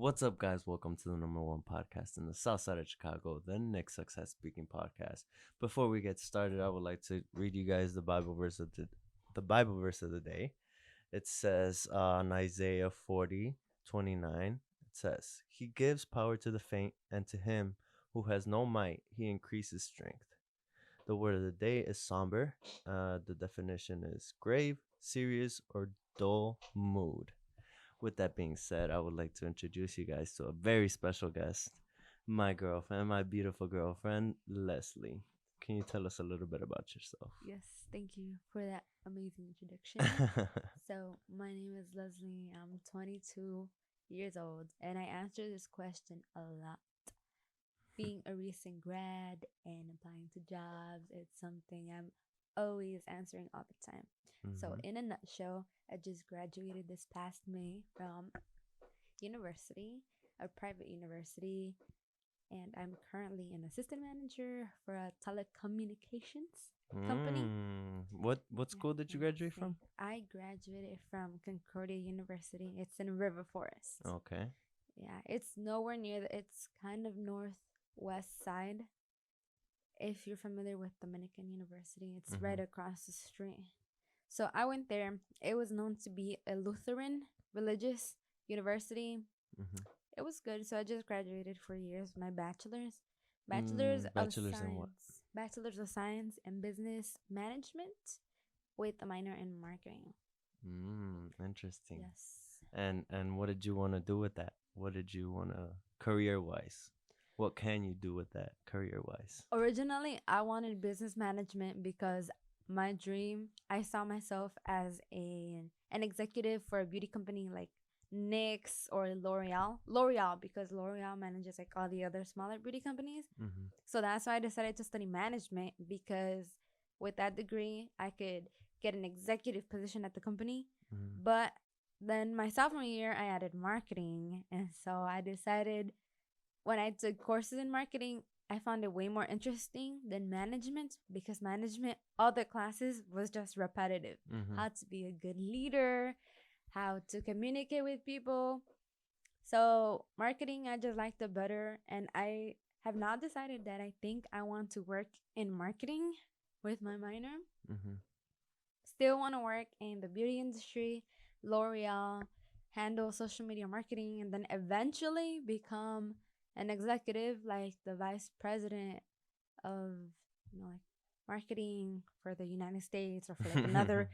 What's up, guys? Welcome to the number one podcast in the south side of Chicago, the Nick Success Speaking Podcast. Before we get started, I would like to read you guys the Bible verse of the day. It says in Isaiah 40:29. It says, "He gives power to the faint, and to him who has no might, he increases strength." The word of the day is somber. The definition is grave, serious, or dull mood. With that being said, I would like to introduce you guys to a very special guest, my girlfriend, my beautiful girlfriend, Leslie. Can you tell us a little bit about yourself? Yes, thank you for that amazing introduction. So, my name is Leslie. I'm 22 years old, and I answer this question a lot. Being a recent grad and applying to jobs, it's something I'm always answering all the time. So, Mhm. in a nutshell, I just graduated this past May from university, a private university, and I'm currently an assistant manager for a telecommunications company. What Yeah, school did you graduate fancy. from? I graduated from Concordia University. It's in River Forest. Okay. Yeah, it's nowhere near it's kind of northwest side. If you're familiar with Dominican University, it's right Mhm. across the street. So I went there. It was known to be a Lutheran religious university. Mhm. It was good. So I just graduated 4 years, my bachelor's of Bachelor's in what? science, bachelor's of science and business management with a minor in marketing. Interesting. Yes. And what did you want to do with that? What did you want to career wise? What can you do with that career wise? Originally, I wanted business management because my dream, I saw myself as an executive for a beauty company like NYX or L'Oreal. L'Oreal because L'Oreal manages like all the other smaller beauty companies. Mhm. So that's why I decided to study management because with that degree, I could get an executive position at the company. Mhm. But then my sophomore year, I added marketing. And so I decided when I took courses in marketing, I found it way more interesting than management because management, all the classes was just repetitive. Mhm. How to be a good leader, how to communicate with people. So marketing, I just liked it better. And I have now decided that I think I want to work in marketing with my minor. Mhm. Still want to work in the beauty industry, L'Oreal, handle social media marketing, and then eventually become an executive like the vice president of like marketing for the United States or for like another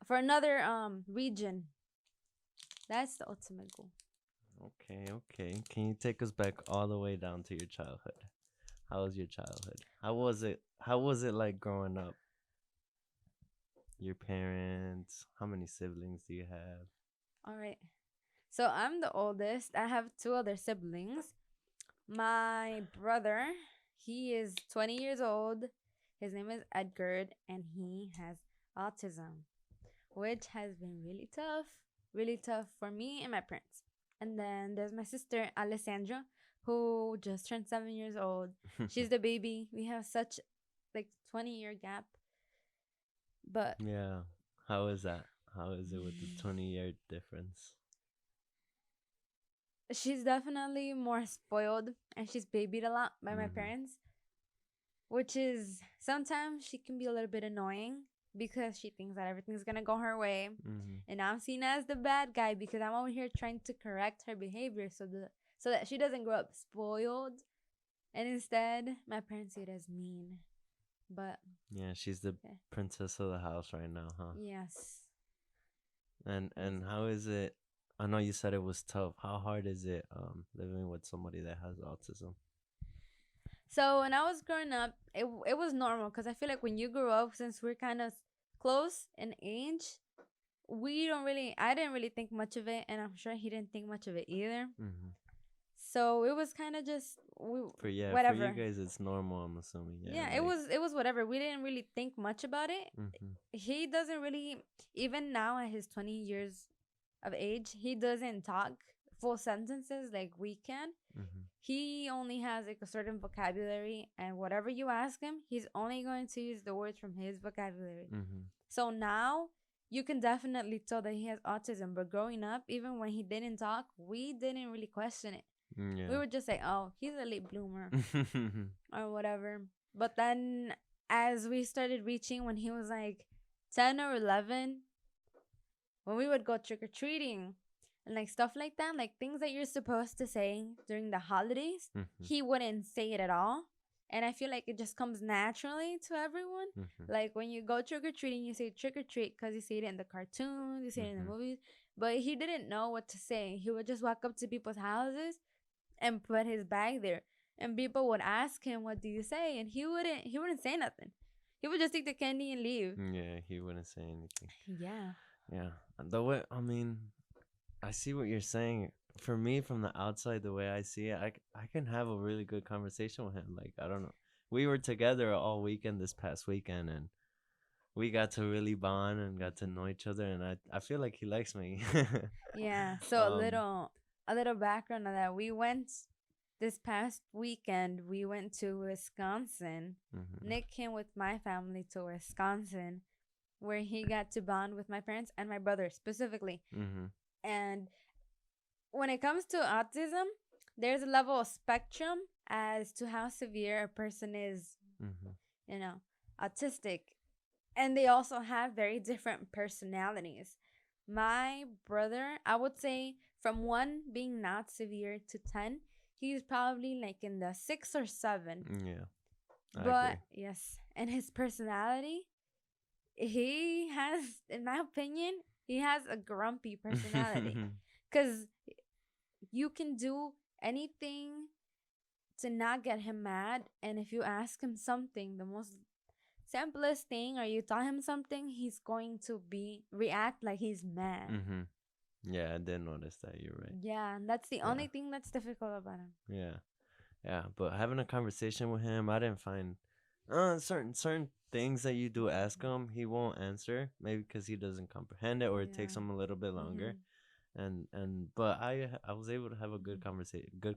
for another region. That's the ultimate goal. Okay, okay. Can you take us back all the way down to your childhood? How was your childhood? How was it? How was it like growing up? Your parents? How many siblings do you have? All right. So I'm the oldest. I have two other siblings. My brother, he is 20 years old. His name is Edgar, and he has autism, which has been really tough for me and my parents. And then there's my sister, Alessandra, who just turned 7 years old. She's the baby. We have such like 20-year gap. But Yeah. How is that? How is it with the 20-year difference? she's definitely more spoiled and she's babied a lot by my Mhm. parents, which is sometimes she can be a little bit annoying because she thinks that everything's gonna go her way. Mhm. And I'm seen as the bad guy because I'm over here trying to correct her behavior so that she doesn't grow up spoiled. And instead, my parents see it as mean. But Yeah, she's the okay. princess of the house right now, huh? Yes. And how is it? I know you said it was tough. How hard is it living with somebody that has autism? So when I was growing up, it was normal because I feel like when you grow up, since we're kind of close in age, I didn't really think much of it, and I'm sure he didn't think much of it either. Mhm. So it was kind of just For you whatever. guys it's normal, I'm assuming. Yeah, Yeah, like it was whatever. We didn't really think much about it. mhm. He doesn't really, even now at his 20 years of age, he doesn't talk full sentences like we can. Mhm. He only has like a certain vocabulary, and whatever you ask him, he's only going to use the words from his vocabulary. Mhm. So now you can definitely tell that he has autism. But growing up, even when he didn't talk, we didn't really question it. We Yeah. would just say, "Oh, he's a late bloomer," or whatever. But then, as we started reaching when he was like 10 or 11, when we would go trick or treating and like stuff like that, like things that you're supposed to say during the holidays, Mhm. he wouldn't say it at all. And I feel like it just comes naturally to everyone. Mhm. Like when you go trick or treating, you say trick or treat because you see it in the cartoons, you see it in the Mhm. movies. But he didn't know what to say. He would just walk up to people's houses and put his bag there. And people would ask him, "What do you say?" And he wouldn't say nothing. He would just take the candy and leave. Yeah, he wouldn't say anything. Yeah. Yeah. The way, I mean, I see what you're saying. For me, from the outside, the way I see it, I can have a really good conversation with him. Like, I don't know. We were together all weekend this past weekend, and we got to really bond and got to know each other, and I feel like he likes me. Yeah. So a um. little a little background on that. We went this past weekend, we went to Wisconsin. Mhm. Nick came with my family to Wisconsin where he got to bond with my parents and my brother specifically. Mhm. And when it comes to autism, there's a level of spectrum as to how severe a person is, Mhm. you know, autistic. And they also have very different personalities. My brother, I would say from one being not severe to 10, he's probably like in the 6 or 7. Yeah, I But agree. yes, and his personality, he has, in my opinion, he has a grumpy personality. Because you can do anything to not get him mad. And if you ask him something, the most simplest thing, or you tell him something, he's going to be react like he's mad. Mhm. Yeah, I did notice that. You're right. Yeah, and that's the Yeah. only thing that's difficult about him. Yeah. Yeah, but having a conversation with him, I didn't find certain things that you do ask him, he won't answer. Maybe because he doesn't comprehend it, or it takes Yeah. him a little bit longer. Mhm. And but I was able to have a good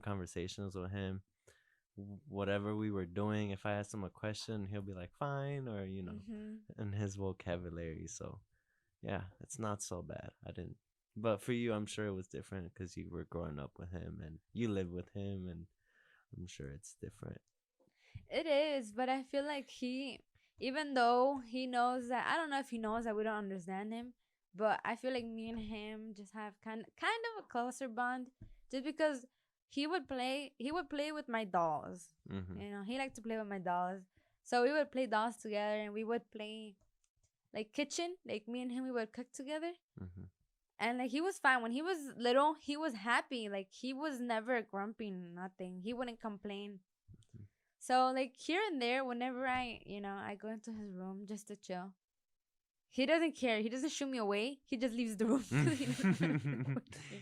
conversations with him. Whatever we were doing, if I asked him a question, he'll be like fine, or Mhm. in his vocabulary. So yeah, it's not so bad. I didn't. But for you, I'm sure it was different because you were growing up with him and you live with him, and I'm sure it's different. It is, but I feel like even though he knows that, I don't know if he knows that we don't understand him, but I feel like me and him just have kind of a closer bond, just because he would play with my dolls. Mm-hmm. He liked to play with my dolls, so we would play dolls together, and we would play like kitchen, like me and him, we would cook together. Mm-hmm. And like he was fine when he was little. He was happy. Like he was never grumpy. Nothing. He wouldn't complain. So like here and there, whenever I go into his room just to chill, he doesn't care. He doesn't shoo me away. He just leaves the room because he knows I'm recording.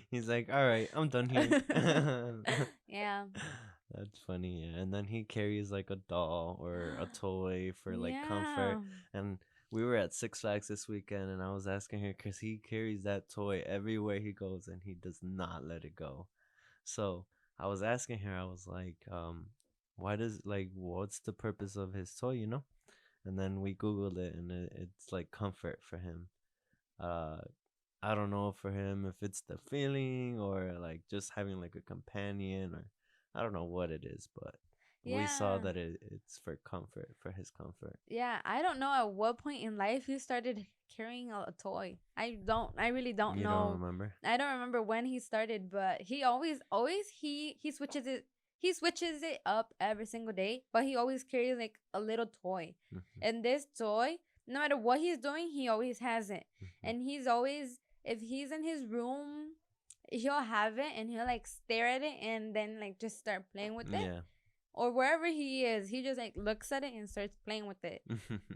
He's like, all right, I'm done here. Yeah. That's funny. Yeah. And then he carries like a doll or a toy for like comfort. Yeah. And we were at Six Flags this weekend, and I was asking her because he carries that toy everywhere he goes, and he does not let it go. So I was asking her, I was like, why does like what's the purpose of his toy, And then we googled it, and it's like comfort for him. Uh, I don't know for him if it's the feeling or like just having like a companion, or I don't know what it is, but we saw Yeah. that it's for comfort, for his comfort. Yeah. I don't know at what point in life he started carrying a toy. I really don't You don't know. remember? I don't remember when he started, but he always he switches it. He switches it up every single day, but he always carries like a little toy. Mm-hmm. And this toy, no matter what he's doing, he always has it. Mm-hmm. And he's always, if he's in his room, he'll have it and he'll like stare at it and then like just start playing with it. Yeah. Or wherever he is, he just like looks at it and starts playing with it.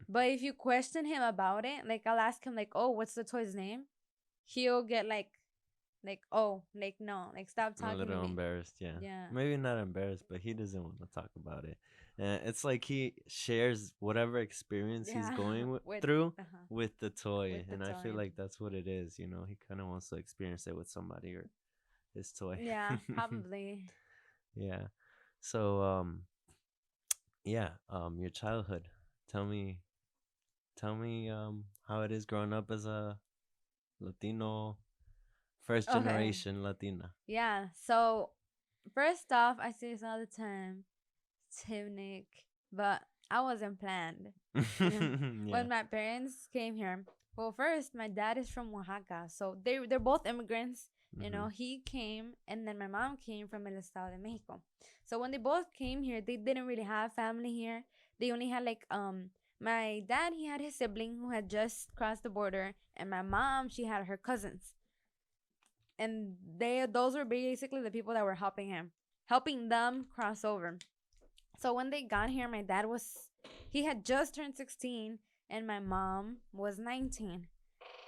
But if you question him about it, like I'll ask him like, "Oh, what's the toy's name?" He'll get like, "Oh, like no, like stop A talking to little me." embarrassed, yeah. Yeah. Maybe not embarrassed, but he doesn't want to talk about it. It's like he shares whatever experience he's Yeah. going with through uh-huh. with the toy, With the and I feel toy. like that's what it is. He kind of wants to experience it with somebody or his toy. Yeah, probably. Yeah. So, yeah, your childhood. Tell me, how it is growing up as a Latino, first Okay. generation Latina. Yeah. So first off, I say this all the time, Tim Nick, but I wasn't planned. You know, Yeah. when my parents came here, well, first my dad is from Oaxaca, so they're both immigrants. You Mm-hmm. know, he came, and then my mom came from El Estado de Mexico. So when they both came here, they didn't really have family here. They only had like my dad, he had his sibling who had just crossed the border, and my mom, she had her cousins, and those were basically the people that were helping them cross over. So when they got here, my dad was he had just turned 16 and my mom was 19.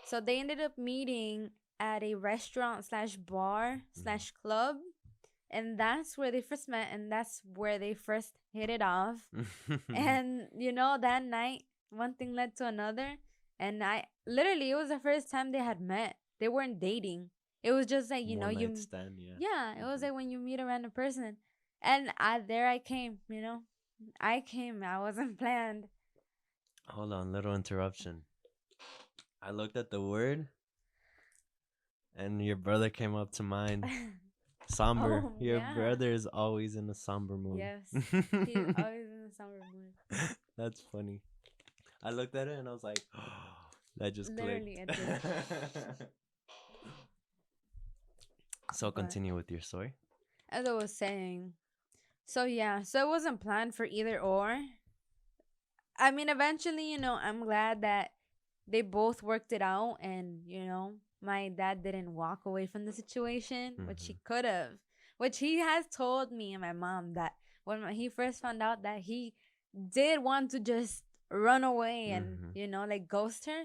So they ended up meeting at a restaurant slash bar slash club, and that's where they first met, and that's where they first hit it off. Mm-hmm. And you know, that night one thing led to another, and I literally, it was the first time they had met. They weren't dating. It was just like, you know, One night you stand, yeah. yeah, it was Mm-hmm. like when you meet a random person. And I came, you know. I came. I wasn't planned. Hold on, little interruption. I looked at the word, and your brother came up to mind. Somber. Oh Your yeah. brother is always in a somber mood. Yes. He's always in the summer mood. That's funny. I looked at it and I was like, that just clicked. Literally, it did. So But continue with your story. as I was saying, so yeah, so it wasn't planned for either or. I mean, eventually, you know, I'm glad that they both worked it out, and you know, my dad didn't walk away from the situation, which Mm-hmm. he could have, which he has told me and my mom that when he first found out that he did want to just run away and, Mm-hmm. you know, like ghost her,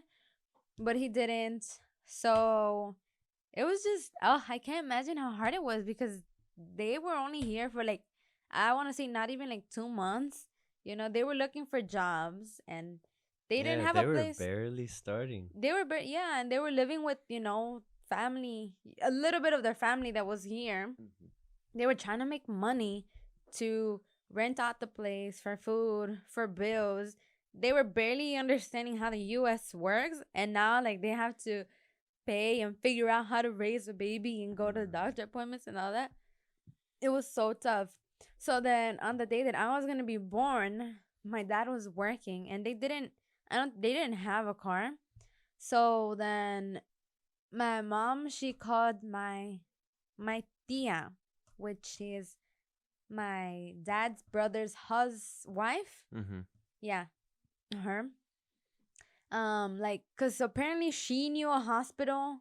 but he didn't. So it was just, oh, I can't imagine how hard it was because they were only here for like, I want to say not even like 2 months. You know, they were looking for jobs, and they didn't Yeah, have a they were place. barely starting. They were, yeah, and they were living with, you know, family, a little bit of their family that was here. Mm-hmm. They were trying to make money to rent out the place for food, for bills. They were barely understanding how the US works, and now like they have to pay and figure out how to raise a baby and go to the doctor appointments and all that. It was so tough. So then on the day that I was gonna be born, my dad was working, and they didn't have a car. So then my mom, she called my tia, which is my dad's brother's wife. Mm-hmm. Yeah, her. Like, cause apparently she knew a hospital.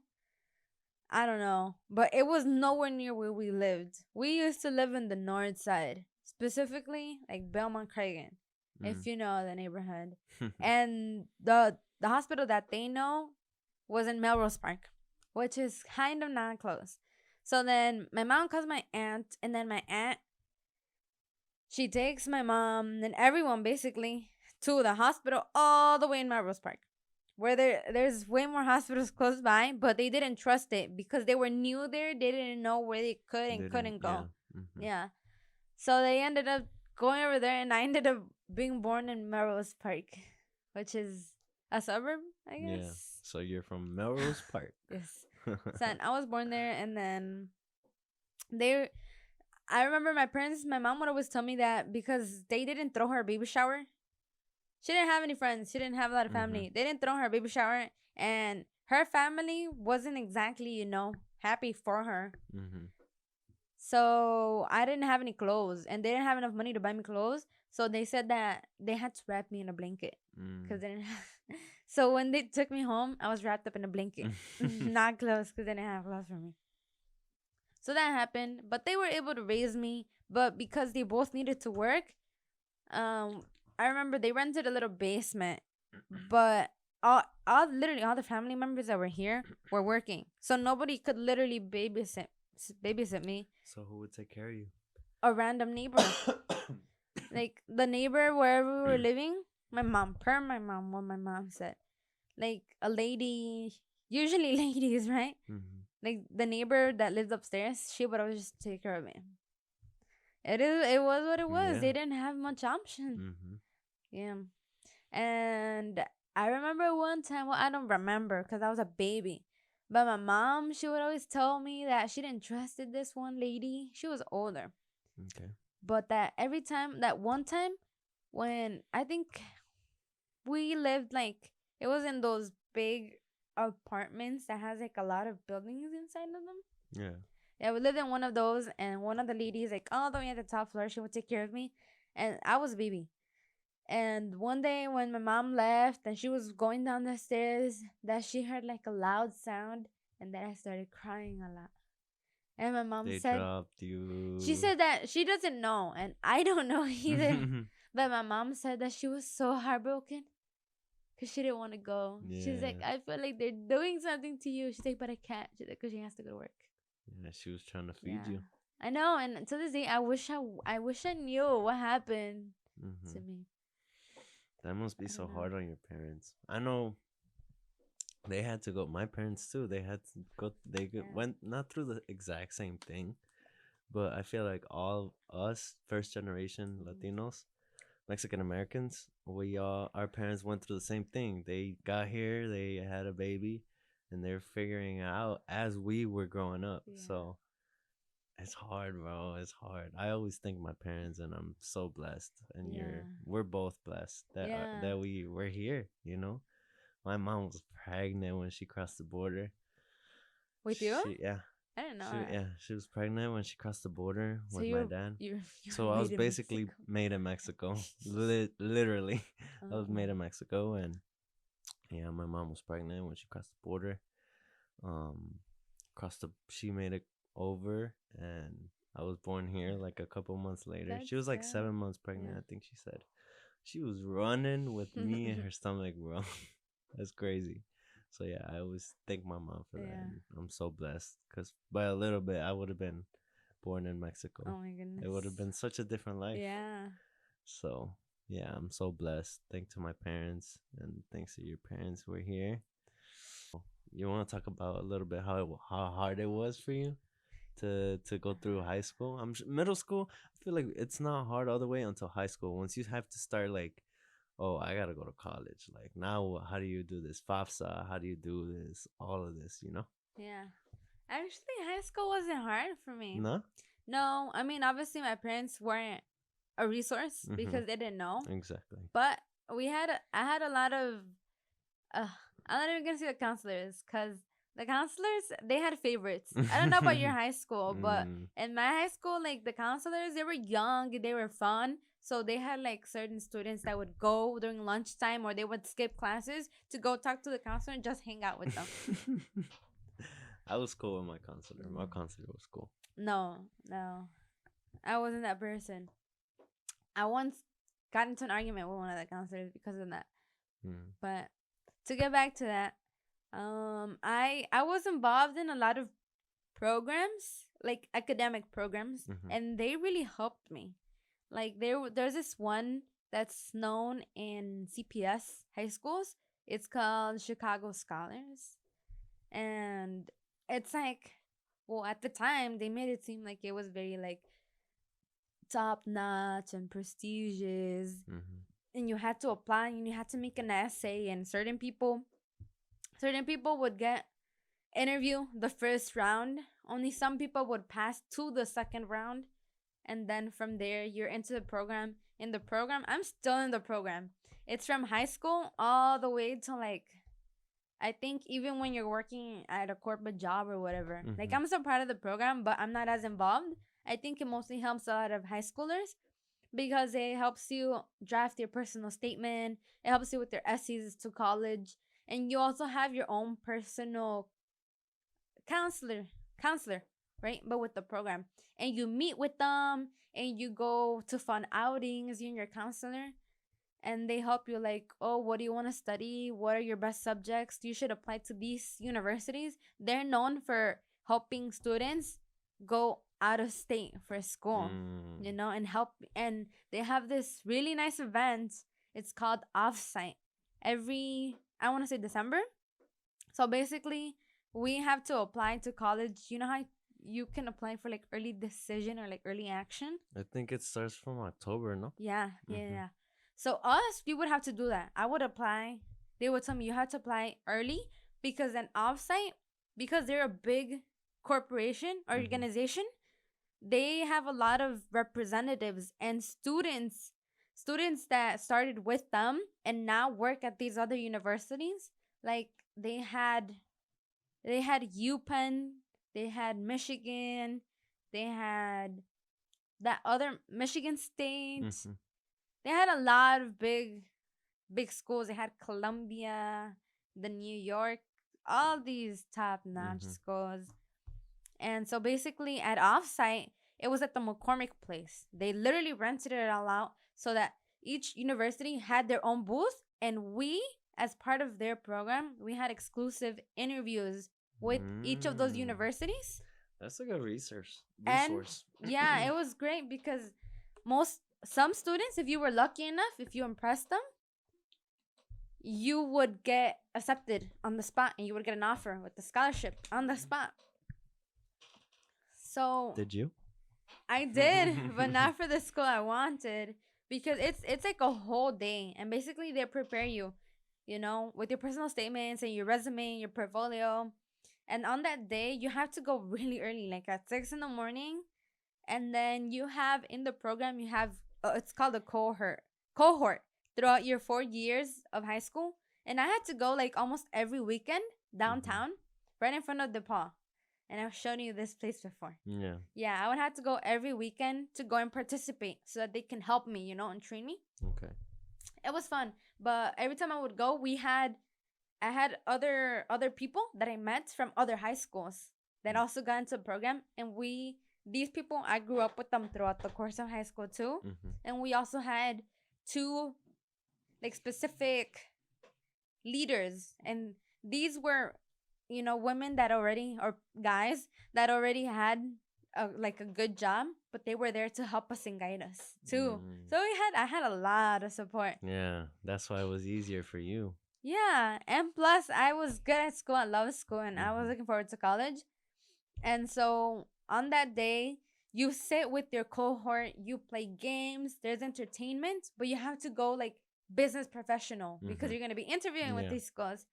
I don't know, but it was nowhere near where we lived. We used to live in the north side, specifically like Belmont Cragen, if you know the neighborhood. And the hospital that they know was in Melrose Park, which is kind of not close. So then my mom calls my aunt, and then my aunt, she takes my mom and everyone basically to the hospital all the way in Melrose Park, where there's way more hospitals close by, but they didn't trust it because they were new there. They didn't know where they could and Didn't, couldn't yeah. go. Mm-hmm. Yeah. So they ended up going over there, and I ended up being born in Melrose Park, which is a suburb, I Yeah. guess. So you're from Melrose Park. Yes. So I was born there, and then they. I remember my mom would always tell me that because they didn't throw her a baby shower. She didn't have any friends. She didn't have a lot of Mm-hmm. family. They didn't throw her a baby shower, and her family wasn't exactly, you know, happy for her. Mm-hmm. So I didn't have any clothes, and they didn't have enough money to buy me clothes. So they said that they had to wrap me in a blanket because they didn't have. So when they took me home, I was wrapped up in a blanket, not clothes, because they didn't have clothes for me. So that happened, but they were able to raise me. But because they both needed to work, um, I remember they rented a little basement, but literally all the family members that were here were working, so nobody could literally babysit me. So who would take care of you? A random neighbor, like the neighbor wherever we were living. My mom, what my mom said, like a lady, usually ladies, right? Mm-hmm. Like the neighbor that lived upstairs, she would always just take care of me. It was what it was. Yeah. They didn't have much option. Mm-hmm. Yeah. And I remember one time, well, I don't remember because I was a baby, But my mom, she would always tell me that she didn't trusted this one lady. She was older. Okay. But that every time, that one time when I think we lived like, it was in those big apartments that has like a lot of buildings inside of them. Yeah. Yeah, we lived in one of those, and one of the ladies, like all the way at the top floor, she would take care of me, and I was a baby. And one day when my mom left and she was going down the stairs, that she heard like a loud sound, and then I started crying a lot. And my mom They said, dropped she you. said that she doesn't know, and I don't know either. But my mom said that she was so heartbroken because she didn't want to go. She's like, Yeah. I feel like they're doing something to you. She's like, but I can't. She's like, because she has to go to work. Yeah, she was trying to feed Yeah, you. I know. And to this day, I wish I knew what happened to Hmm. me. That must be I so don't know. hard on your parents. I know they had to go. My parents too. They had to go. Yeah. Went not through the exact same thing, but I feel like all us first generation Mhm. Latinos, Mexican Americans, we all our parents went through the same thing. They got here, they had a baby, and they're figuring it out as we were growing up. Yeah. So it's hard, bro. It's hard. I always thank my parents, and I'm so blessed. And Yeah. we're both blessed Yeah. that we're here. You know, my mom was pregnant when she crossed the border. With you? She yeah, I didn't know that. she was pregnant when she crossed the border So with my dad. you So were I was made in basically Mexico. made in Mexico. Literally, I was Oh. made in Mexico, and yeah, my mom was pregnant when she crossed the border. Um, she made it over, and I was born here like a couple months later. That's She was like sad. 7 months pregnant, Yeah. I think she said. She was running with me in her stomach, bro. That's crazy. So yeah, I always thank my mom for that, Yeah. and I'm so blessed because by a little bit I would have been born in Mexico. Oh my It would have goodness. been such a different life. Yeah. So yeah, I'm so blessed. Thanks to my parents and thanks to your parents who are here. You want to talk about a little bit how hard it was for you to go through high school? Middle school. I feel like it's not hard all the way until high school. Once you have to start like, oh, I gotta go to college. Like now, how do you do this FAFSA? How do you do this? All of this, you know? Yeah. Actually, high school wasn't hard for me. No. No, I mean, obviously, my parents weren't a resource Mm-hmm. because they didn't know. Exactly. But I had a lot of, uh, I'm not even gonna say the counselors, because the counselors, they had favorites. I don't know about your high school, but Mm. in my high school, like the counselors, they were young, they were fun. So they had like certain students that would go during lunchtime, or they would skip classes to go talk to the counselor and just hang out with them. I was cool with my counselor. My Mm. counselor was cool. No, no, I wasn't that person. I once got into an argument with one of the counselors because of that. Mm. But to get back to that, I was involved in a lot of programs, like academic programs, Mm-hmm. and they really helped me. Like there's this one that's known in CPS high schools. It's called Chicago Scholars, and it's like, well, at the time they made it seem like it was very like top notch and prestigious, Mm-hmm. and you had to apply and you had to make an essay, and certain people would get interview the first round, only some people would pass to the second round, and then from there you're into the program. In the program, I'm still in the program. It's from high school all the way to like, I think even when you're working at a corporate job or whatever. Like Mm-hmm. I'm still part of the program, but I'm not as involved. I think it mostly helps a lot of high schoolers because it helps you draft your personal statement. It helps you with your essays to college, and you also have your own personal counselor, counselor, right? But with the program, and you meet with them, and you go to fun outings. You and your counselor, and they help you like, oh, what do you want to study? What are your best subjects? You should apply to these universities. They're known for helping students go out of state for school, Mm. and help. And they have this really nice event. It's called Offsite. Every, I want to say December. So basically, we have to apply to college. You know how you can apply for like early decision or like early action? I think it starts from October, no? Yeah, yeah, Mm-hmm. yeah. So us, we would have to do that. I would apply. They would tell me you have to apply early because then offsite, because they're a big corporation or Mm-hmm. organization, they have a lot of representatives and students that started with them and now work at these other universities. Like they had UPenn, they had Michigan, they had that other Michigan State. Mm-hmm. They had a lot of big schools. They had Columbia, the New York, all these top notch Mm-hmm. schools. And so basically at offsite, it was at the McCormick place. They literally rented it all out so that each university had their own booth, and we, as part of their program, we had exclusive interviews with each of those Mm. universities. That's a good resource. And Resource. yeah, it was great because some students, if you were lucky enough, if you impressed them, you would get accepted on the spot and you would get an offer with the scholarship on the spot. So Did you? I did, but not for the school I wanted because it's like a whole day, and basically they prepare you, with your personal statements and your resume, your portfolio. And on that day, you have to go really early, like at 6 in the morning. And then you have in the program, you have it's called a cohort throughout your 4 years of high school. And I had to go like almost every weekend Mm-hmm. downtown, right in front of DePaul. And I've shown you this place before. Yeah. Yeah, I would have to go every weekend to go and participate so that they can help me, and train me. Okay. It was fun, but every time I would go, I had other people that I met from other high schools that also got into the program, and these people I grew up with them throughout the course of high school too, Mm-hmm. and we also had two like specific leaders, and these were women that already or guys that already had like a good job, but they were there to help us and guide us too. Mm. So I had a lot of support. Yeah. That's why it was easier for you. Yeah, and plus I was good at school. I love school, and I was Mm-hmm. looking forward to college. And so on that day, you sit with your cohort, you play games, there's entertainment, but you have to go like business professional because Mm-hmm. you're going to be interviewing with Yeah. these schools.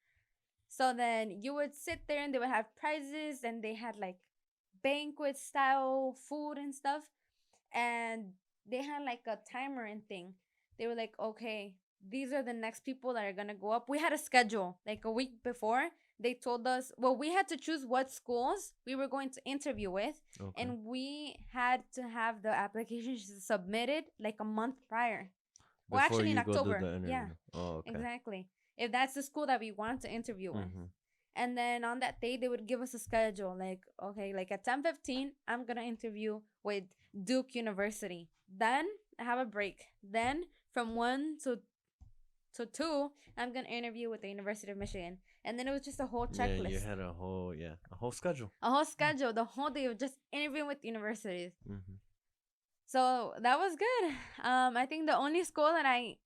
So then you would sit there and they would have prizes, and they had like banquet style food and stuff. And they had like a timer and thing. They were like, okay, these are the next people that are going to go up. We had a schedule like a week before. They told us, well, we had to choose what schools we were going to interview with. Okay. And we had to have the applications submitted like a month prior. Well, Before actually, in you go do October. the Yeah, interview. Oh, okay. exactly. If that's the school that we want to interview with. Mm-hmm. And then on that day, they would give us a schedule. Like, okay, like at 10:15, I'm going to interview with Duke University. Then I have a break. Then from 1 to 2, I'm going to interview with the University of Michigan. And then it was just a whole Yeah, you checklist. had a whole schedule. A whole schedule, the whole day of just interviewing with universities. Mm-hmm. So that was good. I think the only school that I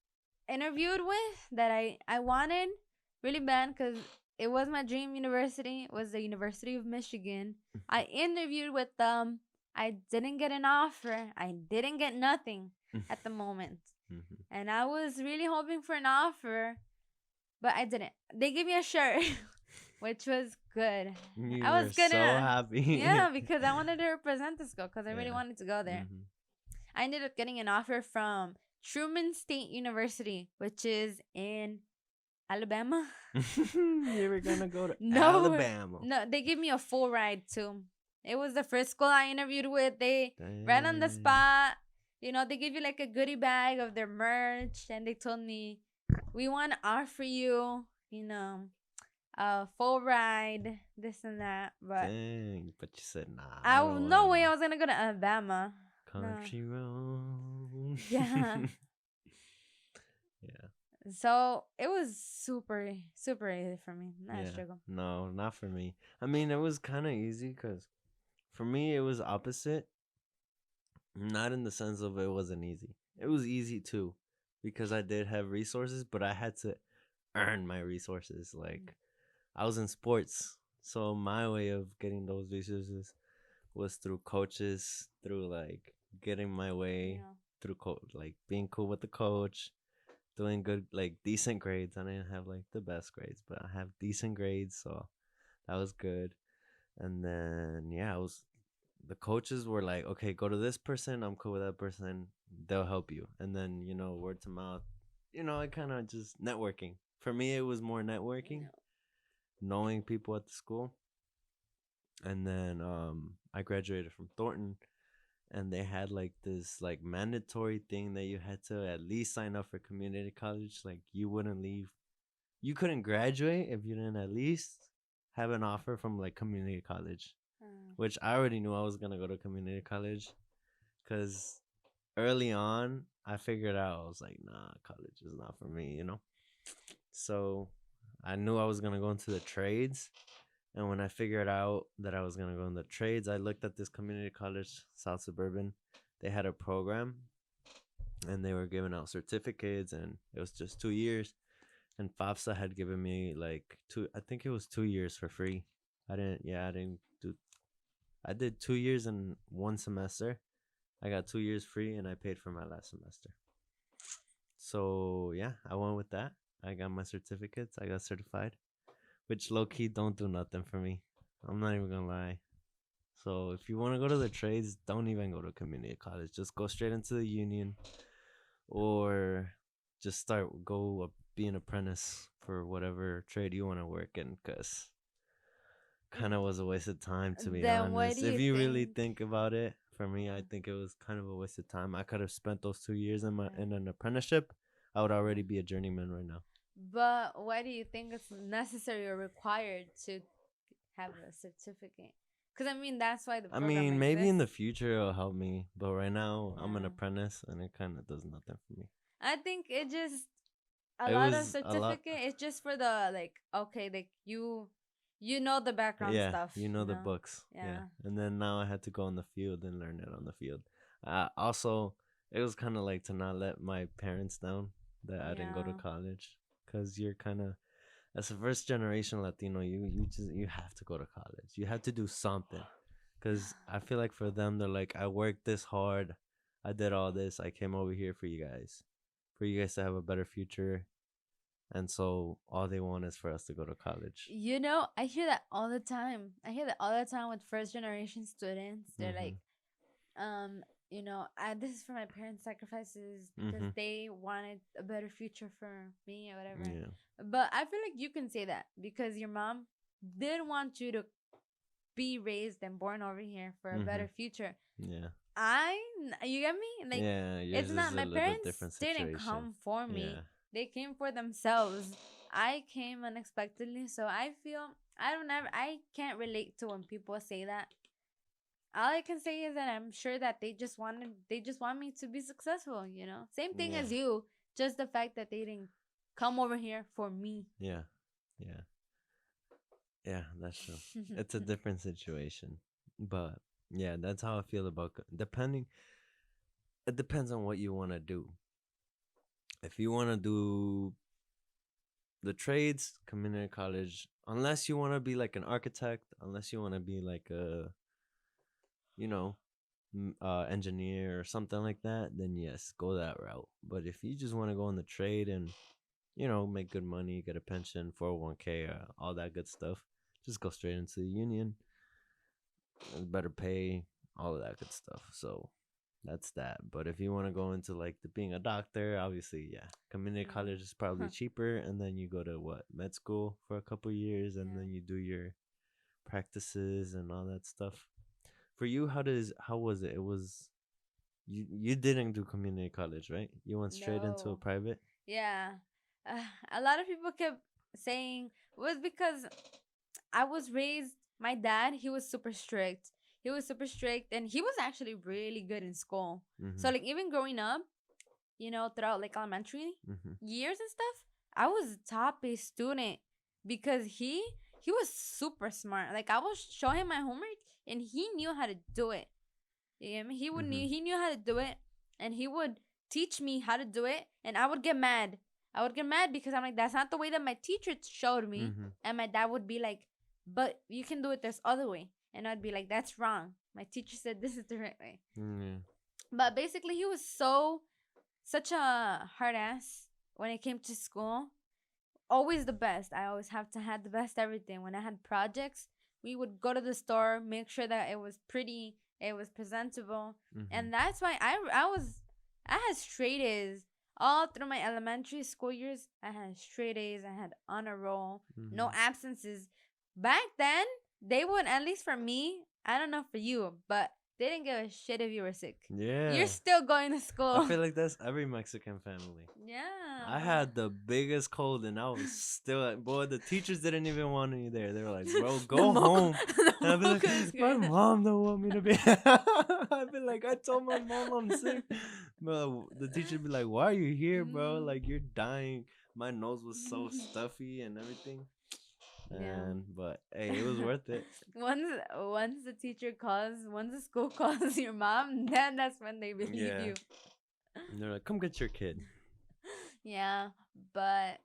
interviewed with that I wanted really bad because it was my dream university was the University of Michigan. I interviewed with them. I didn't get an offer. I didn't get nothing at the moment. Mm-hmm. And I was really hoping for an offer, but I didn't. They gave me a shirt, which was good. You I were was so gonna, happy. yeah, because I wanted to represent the school because I really Yeah. wanted to go there. Mm-hmm. I ended up getting an offer from Truman State University, which is in Alabama. You were gonna go to No, Alabama. no, they gave me a full ride too. It was the first school I interviewed with. They ran on the Dang. spot. They give you like a goodie bag of their merch, and they told me, we want to offer you, a full ride, this and that. But Dang, but you said nah. I don't no wanna way go. I was gonna go to Alabama. No. Country road. Yeah. Yeah. So it was super, super easy for me. Not a Yeah. struggle. No, not for me. I mean, it was kind of easy because for me, it was opposite. Not in the sense of it wasn't easy. It was easy too because I did have resources, but I had to earn my resources. Like, I was in sports. So my way of getting those resources was through coaches, through like getting my way, Yeah. through like being cool with the coach, doing good, like decent grades. I didn't have like the best grades, but I have decent grades, so that was good. And then yeah, I was the coaches were like, okay, go to this person. I'm cool with that person. They'll help you. And then word to mouth. I kind of just networking. For me, it was more networking, No. knowing people at the school. And then I graduated from Thornton, and they had like this like mandatory thing that you had to at least sign up for community college. Like you wouldn't leave, you couldn't graduate if you didn't at least have an offer from like community college, Uh, which I already knew I was gonna go to community college because early on I figured out I was like, nah, college is not for me. So I knew I was gonna go into the trades. And when I figured out that I was gonna go in the trades, I looked at this community college, South Suburban. They had a program, and they were giving out certificates, and it was just 2 years. And FAFSA had given me like two. I think it was 2 years for free. I didn't. Yeah, I didn't do. I did 2 years in one semester. I got 2 years free, and I paid for my last semester. So yeah, I went with that. I got my certificates. I got certified, which low key don't do nothing for me. I'm not even gonna lie. So if you want to go to the trades, don't even go to community college. Just go straight into the union, or just be an apprentice for whatever trade you want to work in. Cause kind of was a waste of time, to be then what do honest. If you you really think? think about it, for me, I Uh, think it was kind of a waste of time. I could have spent those 2 years in yeah. an apprenticeship. I would Yeah. already be a journeyman right now. But why do you think it's necessary or required to have a certificate? Because I mean, that's why the I program mean, maybe in exists. the future it'll help me, but right now I'm an Yeah. apprentice, and it kind of does nothing for me. I think it just a It lot of was a lot. certificate. It's just for the like. Okay, like you know the background Yeah, stuff. you know You the know. books. Yeah. Yeah. And then now I had to go in the field and learn it on the field. Also, it was kind of like to not let my parents down that I didn't go to Yeah. college, cuz you're kind of, as a first generation Latino, you have to go to college. You have to do something. Cuz I feel like for them, they're like, I worked this hard. I did all this. I came over here for you guys. For you guys to have a better future. And so all they want is for us to go to college. You know, I hear that all the time. I hear that all the time with first generation students. They're like, Mhm. this is for my parents' sacrifices because Mhm. they wanted a better future for me or whatever. Yeah. But I feel like you can say that because your mom didn't want you to be raised and born over here for a better Mhm. future. Yeah. You get me? Like, Yeah, it's yours is not, a my little bit parents different didn't situation. come for me, Yeah. they came for themselves. I came unexpectedly, so I feel I can't relate to when people say that. All I can say is that I'm sure that they just want me to be successful, Same thing Yeah. as you, just the fact that they didn't come over here for me. Yeah. Yeah. Yeah, that's true. It's a different situation. But yeah, that's how I feel about depending, it depends on what you want to do. If you want to do the trades, community college, unless you want to be like an architect, unless you want to be like a, you know, engineer or something like that, then yes, go that route. But if you just want to go in the trade and make good money, get a pension, 401k, all that good stuff, just go straight into the union, better pay, all of that good stuff. So that's that. But if you want to go into like the being a doctor, obviously, yeah, community Yeah. college is probably Huh. cheaper, and then you go to what, med school for a couple years, and Yeah. then you do your practices and all that stuff. For you, how was it? It was, you didn't do community college, right? You went straight into a No. private. Yeah. A lot of people kept saying it was because I was raised, my dad, he was super strict. He was super strict and he was actually really good in school. So Mhm. like even growing up, throughout like elementary Mhm. years and stuff, I was a top A student because he was super smart. Like I would show him my homework and he knew how to do it. You get me? Mhm. He knew how to do it, and he would teach me how to do it, and I would get mad. I would get mad because I'm like, that's not the way that my teacher showed me, Mhm. and my dad would be like, but you can do it this other way, and I'd be like, that's wrong. My teacher said this is the right way. Yeah. But basically, he was such a hard ass when it came to school. Always the best. I always have to have the best everything. When I had projects, We would go to the store, make sure that it was pretty, it was presentable, Mm-hmm. and that's why I had straight A's all through my elementary school years. I had straight A's. I had honor roll, Mm-hmm. no absences. Back then, they would, at least for me, I don't know for you, but they didn't give a shit if you were sick. Yeah. You're still going to I school. feel like that's every Mexican family. Yeah. I had the biggest cold and I was still at, boy, the teachers didn't even want me there. They were like, bro, go home. And I'd be like, my mom don't want me to be. I'd be like, I told my mom I'm sick. But the teacher would be like, why are you here, bro? Like, you're dying. My nose was so stuffy and everything. Yeah. But hey, it was worth it. Once the teacher calls, once the school calls your mom, then that's when they believe Yeah. you. And they're like, come get your kid. Yeah, but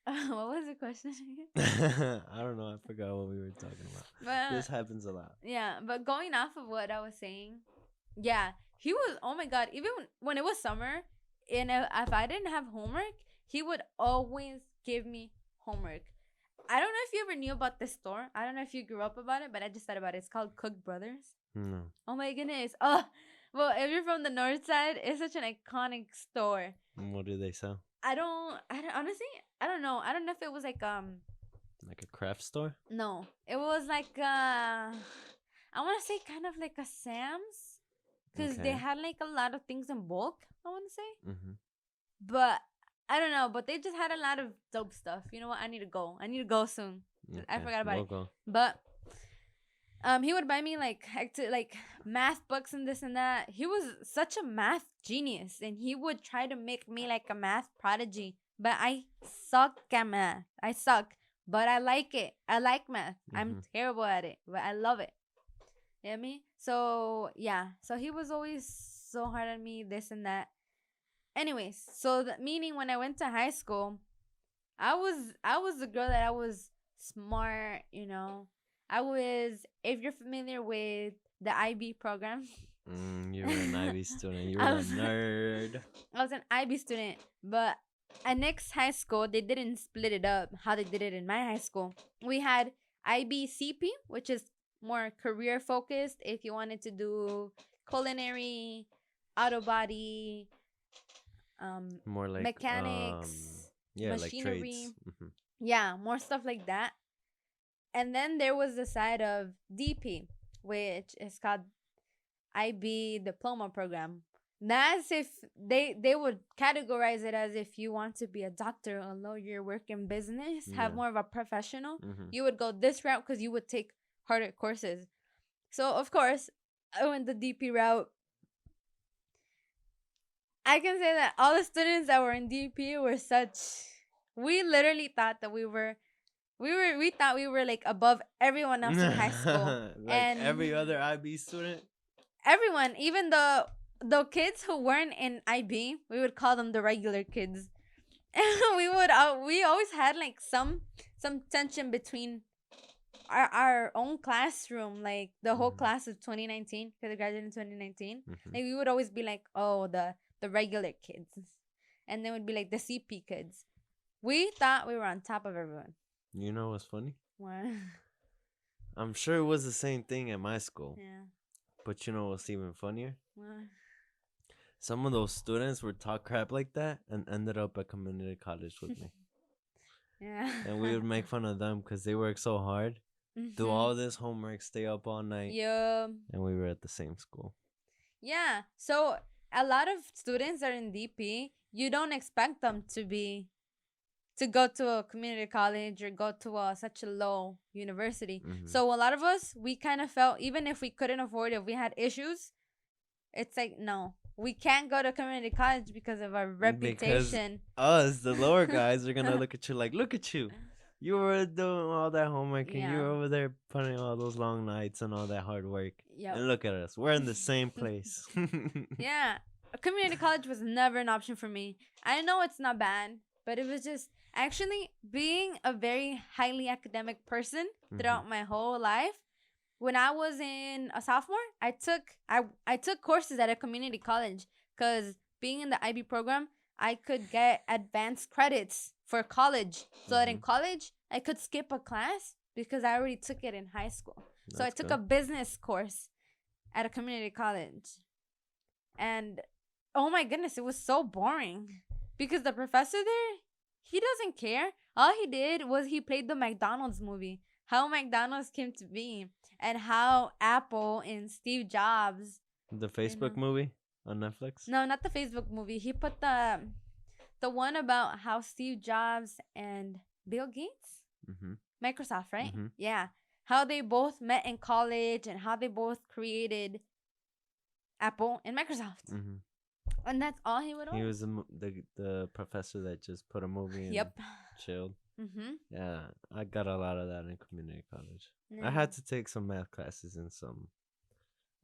what was the question again? I don't know. I forgot what we were talking about. But This happens a lot. yeah, but going off of what I was saying, yeah, he was. Oh my god! Even when it was summer, and if I didn't have homework, he would always give me homework. I don't know if you ever knew about this store. I don't know if you grew up about it, but I just thought about it. It's called Cook Brothers. No. Oh my goodness! Oh, well, if you're from the north side, it's such an iconic store. What do they sell? I don't honestly, I don't know. I don't know if it was like a craft store? no. It was like I want to say kind of like a Sam's, cuz they Okay. had like a lot of things in bulk, I want to say. Mm-hmm. But I don't know, but they just had a lot of dope stuff. You know what? I need to go. I need to go soon. I forgot about it. Go. But he would buy me like math books and this and that. He was such a math genius, and he would try to make me like a math prodigy. But I suck at math. I suck, but I like it. I like math. I'm terrible at it, but I love it. You know what I mean? So yeah. So he was always so hard on me, this and that. Anyways, so meaning when I went to high school, I was the girl that I was smart. You know, I was, if you're familiar with the IB program. You were an IB student. You were I a was- nerd. I was an IB student, but at next high school, they didn't split it up how they did it in my high school. We had IBCP, which is more career focused. If you wanted to do culinary, auto body, More like mechanics, yeah, machinery. like trades. Yeah, more stuff like that. And then there was the side of DP, which is called IB diploma program. That's if they would categorize it as if you want to be a doctor, a lawyer, work in business, have Yeah. more of a professional, Mm-hmm. you would go this route because you would take harder courses. So of course, I went the DP route. I can say that all the students that were in DP were such. We literally thought that we thought we were like above everyone else in high school. Like And every other IB student. everyone, even the kids who weren't in IB, we would call them the regular kids. And we always had like some tension between our own classroom, like the whole Mhm. class of 2019, because I graduated in 2019. Mhm. Like we would always be like, oh, the regular kids, and then would be like the CP kids. We thought we were on top of everyone. You know what's funny? What? I'm sure it was the same thing at my school. Yeah. But you know what's even funnier? What? Some of those students would talk crap like that and ended up at community college with me. Yeah. And we would make fun of them because they work so hard, do Mhm. all this homework, stay up all night, Yeah. and we were at the same school. Yeah. So a lot of students that are in DP, you don't expect them to go to a community college or go to such a low university. Mhm. So a lot of us, we kind of felt, even if we couldn't afford it, if we had issues, it's like, no, we can't go to community college because of our reputation. Us, the lower guys, are gonna look at you like, look at you. You were doing all that homework and you Yeah. were over there putting all those long nights and all that hard work. Yep. And look at us. We're in the same place. Yeah. Community college was never an option for me. I know it's not bad, but it was just actually being a very highly academic person throughout my whole life. When I was in a sophomore, I took courses at a community college because being in the IB program, I could get advanced credits for college. So that in college, I could skip a class because I already took it in high school. So I That's took good. a business course at a community college. And oh my goodness, it was so boring because the professor there, he doesn't care. All he did was he played the McDonald's movie, how McDonald's came to be, and how Apple and Steve Jobs, The you know. Facebook movie on Netflix. No, not the Facebook movie. He put the one about how Steve Jobs and Bill Gates, Mm-hmm. Microsoft, right? Mm-hmm. Yeah. How they both met in college and how they both created Apple and Microsoft. Mm-hmm. And that's all he would He always. was the professor that just put a movie and Yep. chilled. Mm-hmm. Yeah, I got a lot of that in community college. I Yeah. had to take some math classes and some.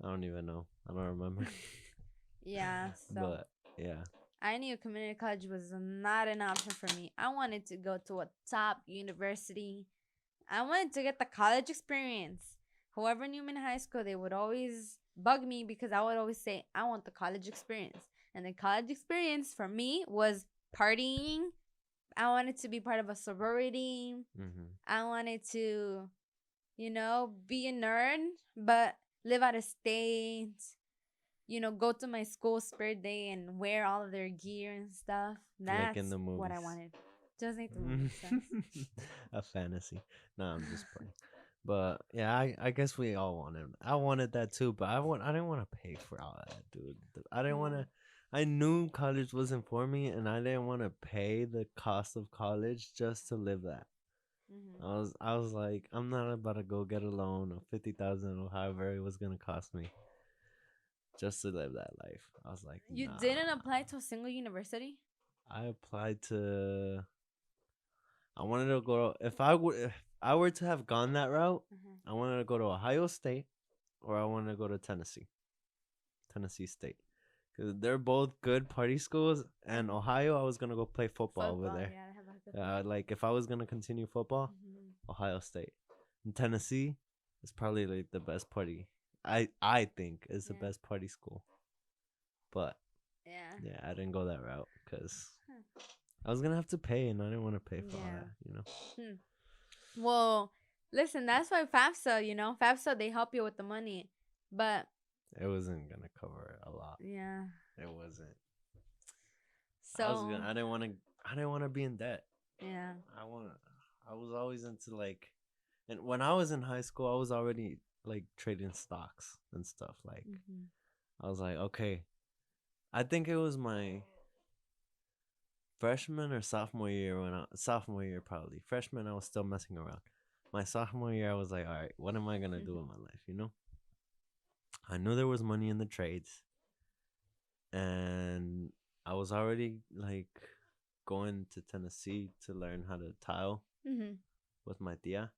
I don't even know. I don't remember. Yeah. So But yeah, I knew community college was not an option for me. I wanted to go to a top university. I wanted to get the college experience. Whoever knew me in high school, they would always bug me because I would always say, I want the college experience. And the college experience for me was partying. I wanted to be part of a sorority. mm-hmm. I wanted to, be a nerd, but live out of state. Go to my school spirit day and wear all of their gear and stuff. Like in That's the what I movies. wanted. Just like the movies. A fantasy. No, I'm just playing. But yeah, I guess we all wanted. I wanted that too, but I didn't want to pay for all that, dude. I didn't want to. I knew college wasn't for me, and I didn't want to pay the cost of college just to live that. Mm-hmm. I was like, I'm not about to go get a loan of 50,000 or however it was gonna cost me just to live that life. I was like, You nah. didn't apply to a single university? I applied to. I wanted to go. If I were to have gone that route, I wanted to go to Ohio State, or I wanted to go to Tennessee State, because they're both good party schools. And Ohio, I was gonna go play football over there. Yeah, they have a good Like if I was gonna continue football, Mm-hmm. Ohio State. And Tennessee is probably like the best party. I think is the Yeah. best party school. But Yeah. yeah, I didn't go that route because I was gonna have to pay, and I didn't want to pay for all Yeah. that. Well, listen, that's why FAFSA, they help you with the money. But It wasn't gonna cover a lot. yeah. It wasn't. So I didn't want to. I didn't want to be in debt. yeah. I was always into like, and when I was in high school, I was already like trading stocks and stuff. Like, Mm-hmm. I was like, okay, I think it was my freshman or sophomore year sophomore year probably. Freshman, I was still messing around. My sophomore year, I was like, all right, what am I gonna do with my life? I knew there was money in the trades, and I was already like going to Tennessee to learn how to tile Mm-hmm. with my tia.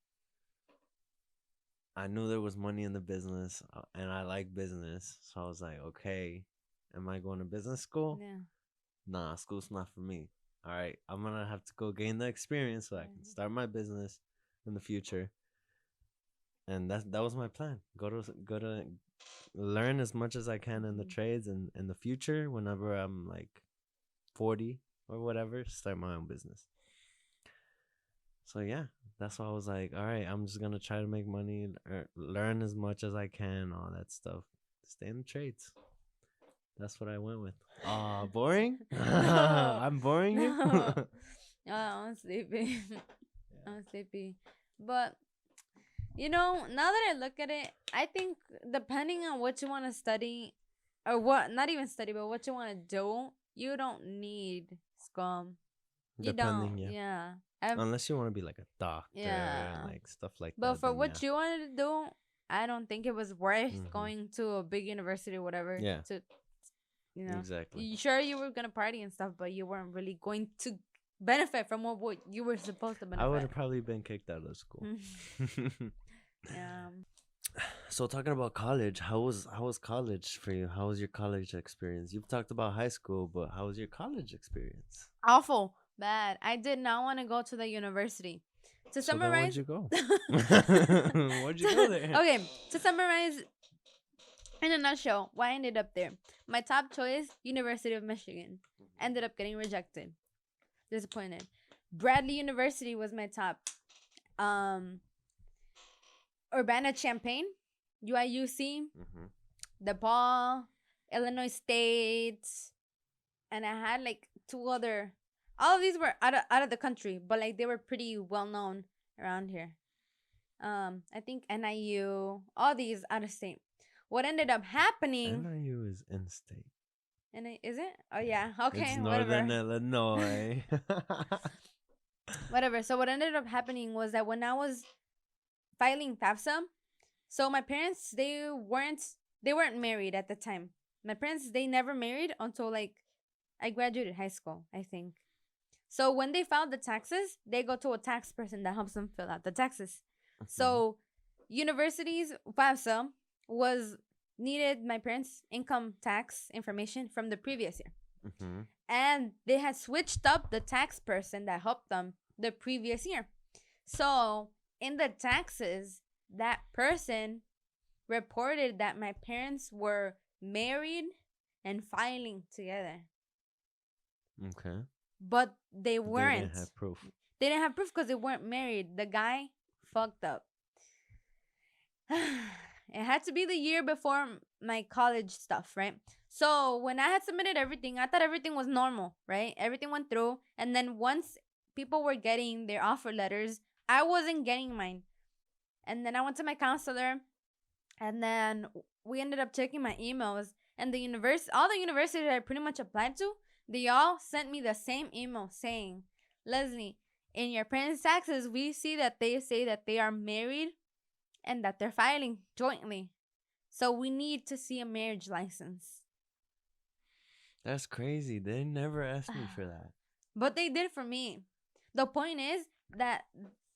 I knew there was money in the business, and I like business, so I was like, okay, am I going to business school? Yeah. Nah, school's not for me. All right, I'm gonna have to go gain the experience so I can start my business in the future. And that was my plan. Go to learn as much as I can in the trades, and in the future, whenever I'm like 40 or whatever, start my own business. So yeah, that's why I was like, all right, I'm just gonna try to make money, learn as much as I can, all that stuff. Stay in the trades. That's what I went with. Boring? No. I'm boring you? No. I'm sleepy. I'm sleepy. But now that I look at it, I think depending on what you want to study, or what, not even study, but what you want to do, you don't need scum. You Depending, don't. yeah. Yeah. Unless you want to be like a doctor Yeah. and like stuff like But that. for then what yeah. you wanted to do, I don't think it was worth Mhm. going to a big university or whatever. Yeah. To, Exactly. Sure, you were gonna party and stuff, but you weren't really going to benefit from what you were supposed to benefit. I would have probably been kicked out of school. Yeah. So talking about college, how was college for you? How was your college experience? You've talked about high school, but how was your college experience? Awful. Bad. I did not want to go to the university. To So then summarize, where'd you go? Where'd you go there? Okay, to summarize in a nutshell, why I ended up there. My top choice, University of Michigan. Ended up getting rejected. Disappointed. Bradley University was my top. Urbana-Champaign, UIUC, Mm-hmm. DePaul, Illinois State, and I had like two other. All of these were out of the country, but like they were pretty well known around here. I think NIU, all these out of state. What ended up happening? NIU is in state. Is it? Oh yeah. It's Okay. Northern Whatever. Illinois. Whatever. So what ended up happening was that when I was filing FAFSA, so my parents they weren't married at the time. My parents they never married until like I graduated high school, I think. So when they filed the taxes, they go to a tax person that helps them fill out the taxes. Mhm. So universities FAFSA was needed my parents' income tax information from the previous year. Mhm. And they had switched up the tax person that helped them the previous year. So in the taxes, that person reported that my parents were married and filing together, Okay. but they They weren't. didn't have proof. They didn't have proof because they weren't married. The guy fucked up. It had to be the year before my college stuff, right? So when I had submitted everything, I thought everything was normal, right? Everything went through. And then once people were getting their offer letters, I wasn't getting mine. And then I went to my counselor, and then we ended up checking my emails. And all the universities that I pretty much applied to, they all sent me the same email saying, Leslie, in your parents' taxes, we see that they say that they are married and that they're filing jointly. So we need to see a marriage license. That's crazy. They never asked me for that. But they did for me. The point is that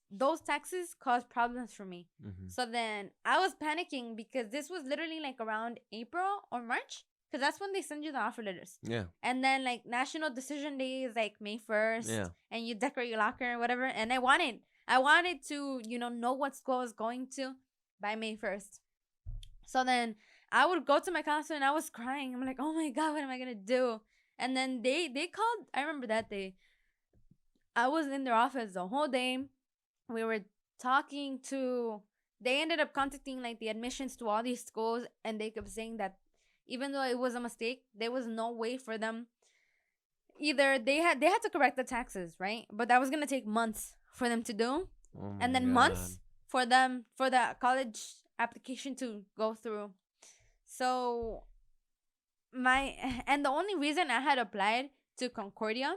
those taxes caused problems for me. Mhm. So then I was panicking because this was literally like around April or March. Because that's when they send you the offer letters. Yeah. And then like National Decision Day is like May 1st. Yeah. And you decorate your locker and whatever. And I wanted to, know what school I was going to by May 1st. So then I would go to my counselor and I was crying. I'm like, oh my God, what am I gonna do? And then they called. I remember that day. I was in their office the whole day. We were talking to. They ended up contacting like the admissions to all these schools, and they kept saying that even though it was a mistake, there was no way for them. Either they had to correct the taxes, right? But that was gonna take months for them to do, Oh my and then God. months for the college application to go through. So the only reason I had applied to Concordia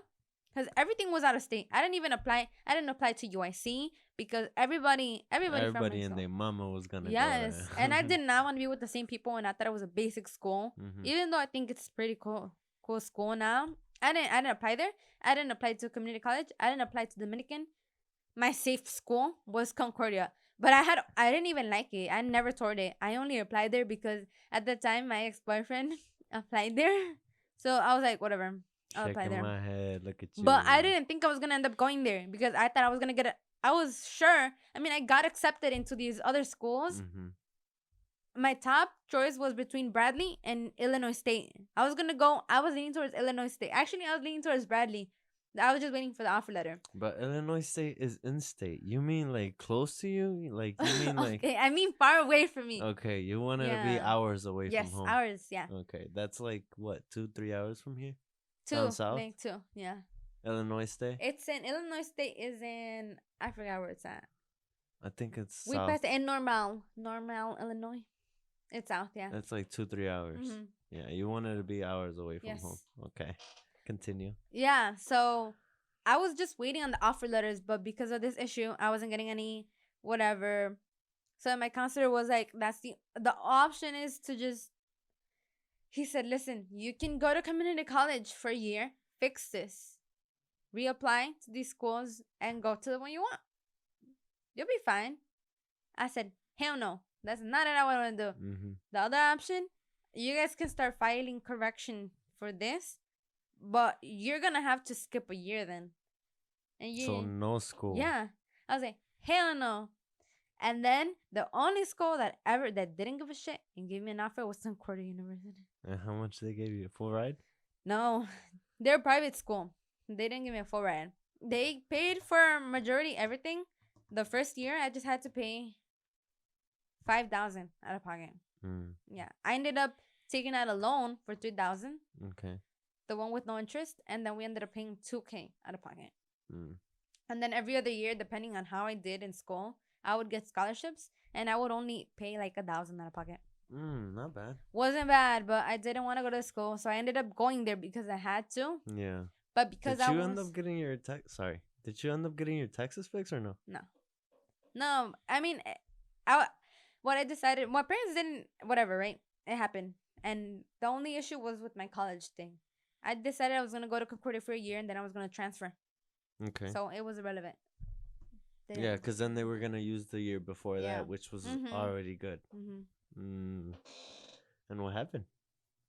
because everything was out of state. I didn't apply to UIC because everybody from my Everybody and school. their mama was gonna Yes, go there. and I did not want to be with the same people, and I thought it was a basic school. Mhm. Even though I think it's pretty cool school now. I didn't apply there. I didn't apply to community college. I didn't apply to Dominican. My safe school was Concordia. But I didn't even like it. I never toured it. I only applied there because at the time my ex-boyfriend applied there. So I was like, whatever. I'll apply Shaking there. my head. Look at you. But I didn't think I was gonna end up going there because I thought I was gonna I was sure. I mean, I got accepted into these other schools. Mhm. My top choice was between Bradley and Illinois State. I was leaning towards Illinois State. Actually, I was leaning towards Bradley. I was just waiting for the offer letter. But Illinois State is in state. You mean like close to you? Like you mean like Okay, I mean far away from me. okay, you want it to be Yeah. hours away Yes, from home. hours. Yeah, Okay, that's like what 2-3 hours from here. 2, Down south? like 2. Yeah, Illinois State. it's in Illinois State. Is in I forgot where it's at. I think it's We south. passed it in Normal, Illinois. It's south. Yeah. That's like 2-3 hours. Mhm. Yeah, you want it to be hours away from Yes. home. Okay, continue. Yeah. So I was just waiting on the offer letters, but because of this issue, I wasn't getting any whatever. So my counselor was like, "That's the option is to just." He said, "Listen, you can go to community college for a year, fix this, reapply to these schools, and go to the one you want. You'll be fine." I said, "Hell no, that's not what I want to do." Mm-hmm. The other option, you guys can start filing correction for this, but you're gonna have to skip a year then. And So no school. yeah, I was like, hell no. And then the only school that didn't give a shit and gave me an offer was Concordia University. And how much they gave you? Full ride? No, they're a private school. They didn't give me a full ride. They paid for majority everything. The first year, I just had to pay 5,000 out of pocket. Mm. Yeah, I ended up taking out a loan for 3,000, Okay. the one with no interest, and then we ended up paying 2K out of pocket. Mm. And then every other year, depending on how I did in school, I would get scholarships, and I would only pay like 1,000 out of pocket. Not bad. Wasn't bad, but I didn't want to go to school, so I ended up going there because I had to. Yeah. But because Did I you was end up getting your Sorry. Did you end up getting your Texas fix or no? no, I mean, I what I decided, my parents didn't, whatever, right? It happened, and the only issue was with my college thing. I decided I was gonna go to Concordia for a year, and then I was gonna transfer, Okay. so it was irrelevant. They Yeah, didn't- because then they were gonna use the year before Yeah. that, which was Mhm. already good. Mhm. And what happened?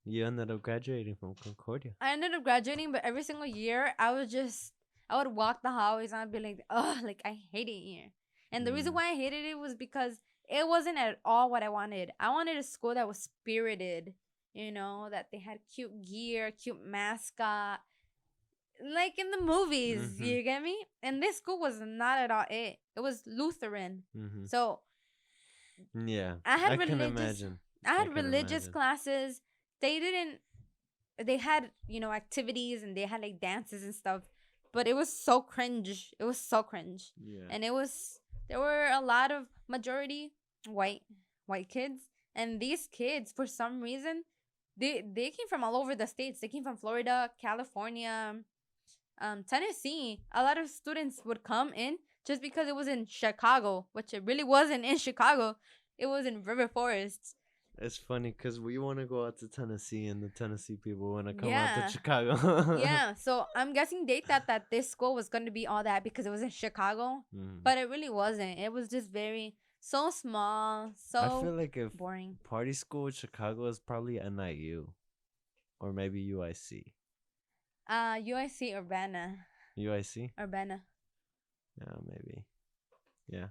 You ended up graduating from Concordia. I ended up graduating, but every single year I would walk the hallways and I'd be like, oh, like I hate it here. And the reason Mm. why I hated it was because it wasn't at all what I wanted. I wanted a school that was spirited, that they had cute gear, cute mascot, like in the movies. Mhm. You get me? And this school was not at all it. It was Lutheran. Mhm. So Yeah. I had can religious imagine. I had can religious imagine. classes. They had, activities, and they had like dances and stuff, but it was so cringe. It was so cringe. Yeah. And there were a lot of majority white kids, and these kids, for some reason, they came from all over the states. They came from Florida, California, Tennessee. A lot of students would come in just because it was in Chicago, which it really wasn't in Chicago. It was in River Forest. It's funny because we want to go out to Tennessee, and the Tennessee people want to come out Yeah. to Chicago. Yeah, so I'm guessing they thought that this school was going to be all that because it was in Chicago, but it really wasn't. It was just so small, I feel so like if boring. party school in Chicago is probably NIU or maybe UIC. UIC Urbana. UIC? Urbana. Yeah, maybe. Yeah.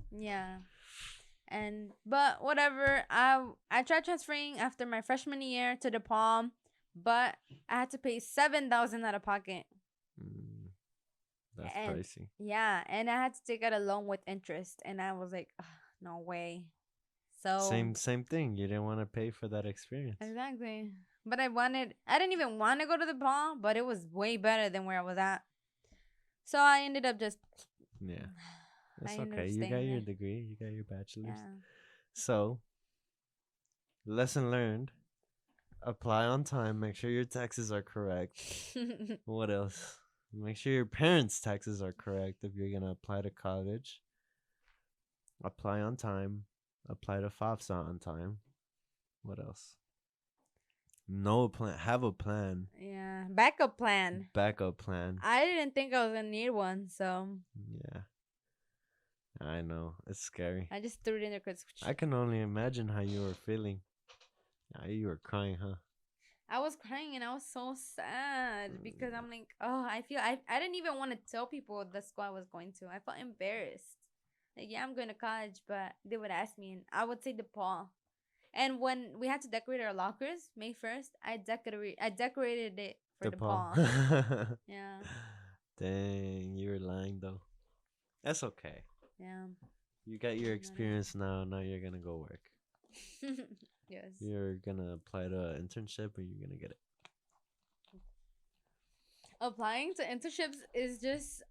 Yeah. But whatever. I tried transferring after my freshman year to DePaul, but I had to pay 7,000 out of pocket. That's And- pricey. Yeah, and I had to take out a loan with interest, and I was like, "Ugh, no way." So Same thing. You didn't want to pay for that experience. exactly. But I didn't even want to go to the ball, but it was way better than where I was at. So I ended up just Yeah. That's I ended up okay. You got staying your there. degree. You got your bachelor's. Yeah. So, lesson learned. Apply on time. Make sure your taxes are correct. What else? Make sure your parents' taxes are correct if you're going to apply to college. Apply on time. Apply to FAFSA on time. What else? No plan. Have a plan. Yeah. Backup plan. Backup plan. I didn't think I was gonna need one, so Yeah. I know. It's scary. I just threw it in there because I can only imagine how you were feeling. You were crying, huh? I was crying and I was so sad because I'm like, oh, I didn't even want to tell people the school I was going to. I felt embarrassed. Like, yeah, I'm going to college, but they would ask me, and I would say DePaul. And when we had to decorate our lockers, May 1st, I decorated it for DePaul. Yeah. Dang, you were lying though. That's okay. Yeah. You got your experience now. Now you're gonna go work. Yes. You're gonna apply to an internship, and you're gonna get it. Applying to internships is just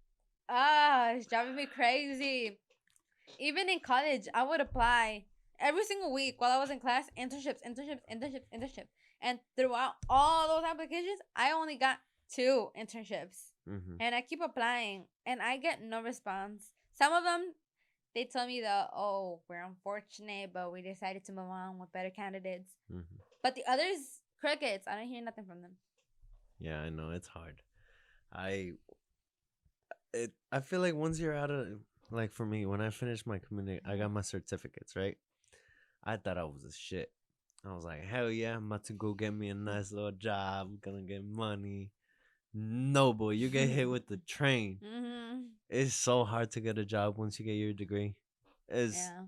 it's driving me crazy. Even in college, I would apply every single week while I was in class. Internships. And throughout all those applications, I only got 2 internships. Mm-hmm. And I keep applying, and I get no response. Some of them, they tell me that, oh, we're unfortunate, but we decided to move on with better candidates. Mm-hmm. But the others, crickets. I don't hear nothing from them. Yeah, I know it's hard. I feel like once you're out of, like, for me, when I finished my community, I got my certificates, right? I thought I was a shit. I was like, hell yeah, I'm about to go get me a nice little job. I'm gonna get money. No, boy, you get hit with the train. Mm-hmm. It's so hard to get a job once you get your degree. Yeah.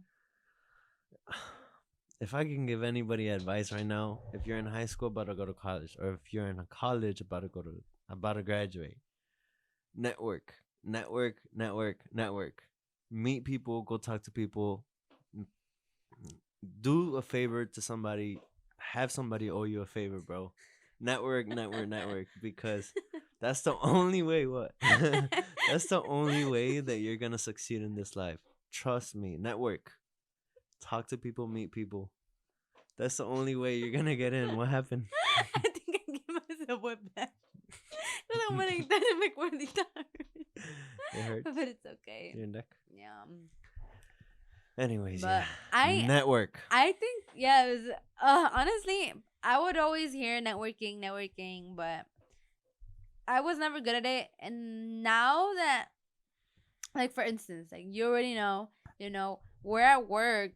If I can give anybody advice right now, if you're in high school about to go to college, or if you're in a college about to graduate, network. Meet people, go talk to people. do a favor to somebody, have somebody owe you a favor, bro. Network, network, network, because that's the only way. What? That's the only way that you're gonna succeed in this life. Trust me. Network. Talk to people, meet people. That's the only way you're gonna get in. What happened? I think I gave myself a back. No la voy a quitar en mi cuerdita. It hurts. But it's okay. Your neck. Yeah. Anyways, But yeah. I Network. I think yeah, it was honestly I would always hear networking, networking, but I was never good at it. And now that like for instance, like you already know, where I work,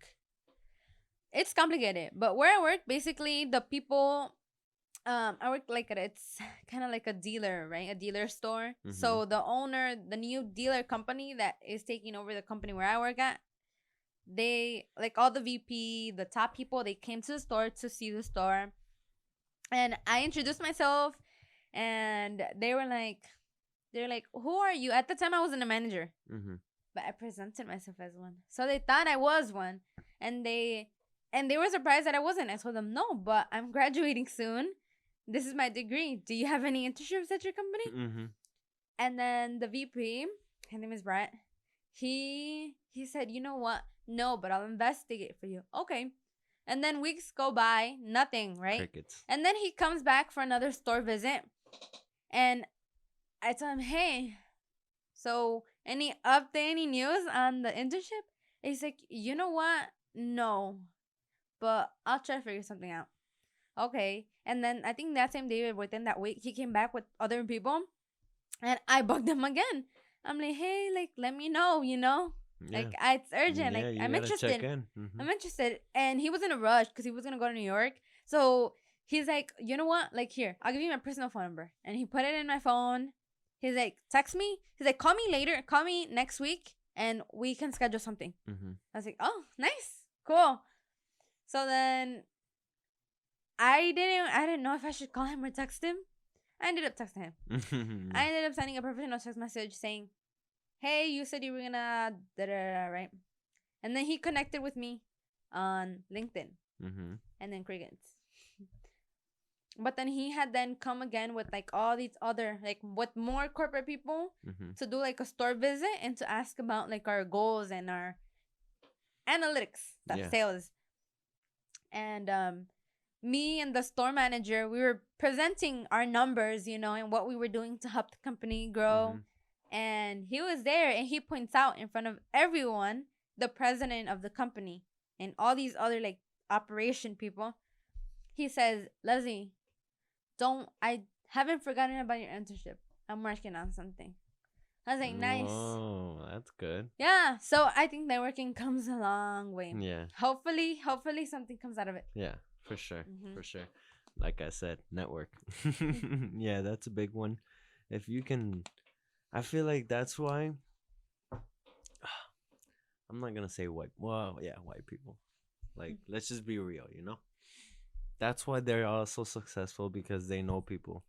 it's complicated. But where I work, basically the people I work like at it's kind of like a dealer, right? A dealer store. Mm-hmm. So the owner, the new dealer company that is taking over the company where I work at, they like all the VP, the top people, they came to the store to see the store. And I introduced myself and they're like, "Who are you?" At the time I wasn't a manager, Mm-hmm. but I presented myself as one. So they thought I was one. And they were surprised that I wasn't. I told them, "No, but I'm graduating soon. This is my degree. Do you have any internships at your company?" Mm-hmm. And then the VP, his name is Brett, he said, "You know what? No, but I'll investigate for you." Okay. And then weeks go by, nothing, right? Crickets. And then he comes back for another store visit. And I tell him, "Hey, so any update, any news on the internship?" And he's like, "You know what? No, but I'll try to figure something out." Okay. And then I think that same day, within that week, he came back with other people. And I bugged him again. I'm like, "Hey, like, let me know, Yeah. Like, it's urgent. Yeah, Like, you I'm gotta check interested. in. Mm-hmm. I'm interested." And he was in a rush because he was going to go to New York. So he's like, "You know what? Like, here, I'll give you my personal phone number." And he put it in my phone. He's like, "Text me." He's like, "Call me later. Call me next week and we can schedule something." Mm-hmm. I was like, "Oh, nice. Cool." So then I didn't know if I should call him or text him. I ended up texting him. I ended up sending a professional text message saying, "Hey, you said you were gonna da da da, right?" And then he connected with me on LinkedIn Mm-hmm. and then crickets. But then he had then come again with like all these other like with more corporate people Mm-hmm. to do like a store visit and to ask about like our goals and our analytics stuff, Yeah. sales. And me and the store manager, we were presenting our numbers, and what we were doing to help the company grow. Mm-hmm. And he was there and he points out in front of everyone the president of the company and all these other like operation people. He says, "Leslie, don't I haven't forgotten about your internship. I'm working on something." I was like, "Nice." Oh, that's good. Yeah. So I think networking comes a long way. Yeah. Hopefully something comes out of it. Yeah, for sure. Mhm. For sure. Like I said, network. Yeah, that's a big one. If you can, I feel like that's why I'm not gonna say white. Well, yeah, white people. Like, let's just be real, you know? That's why they're all so successful because they know people.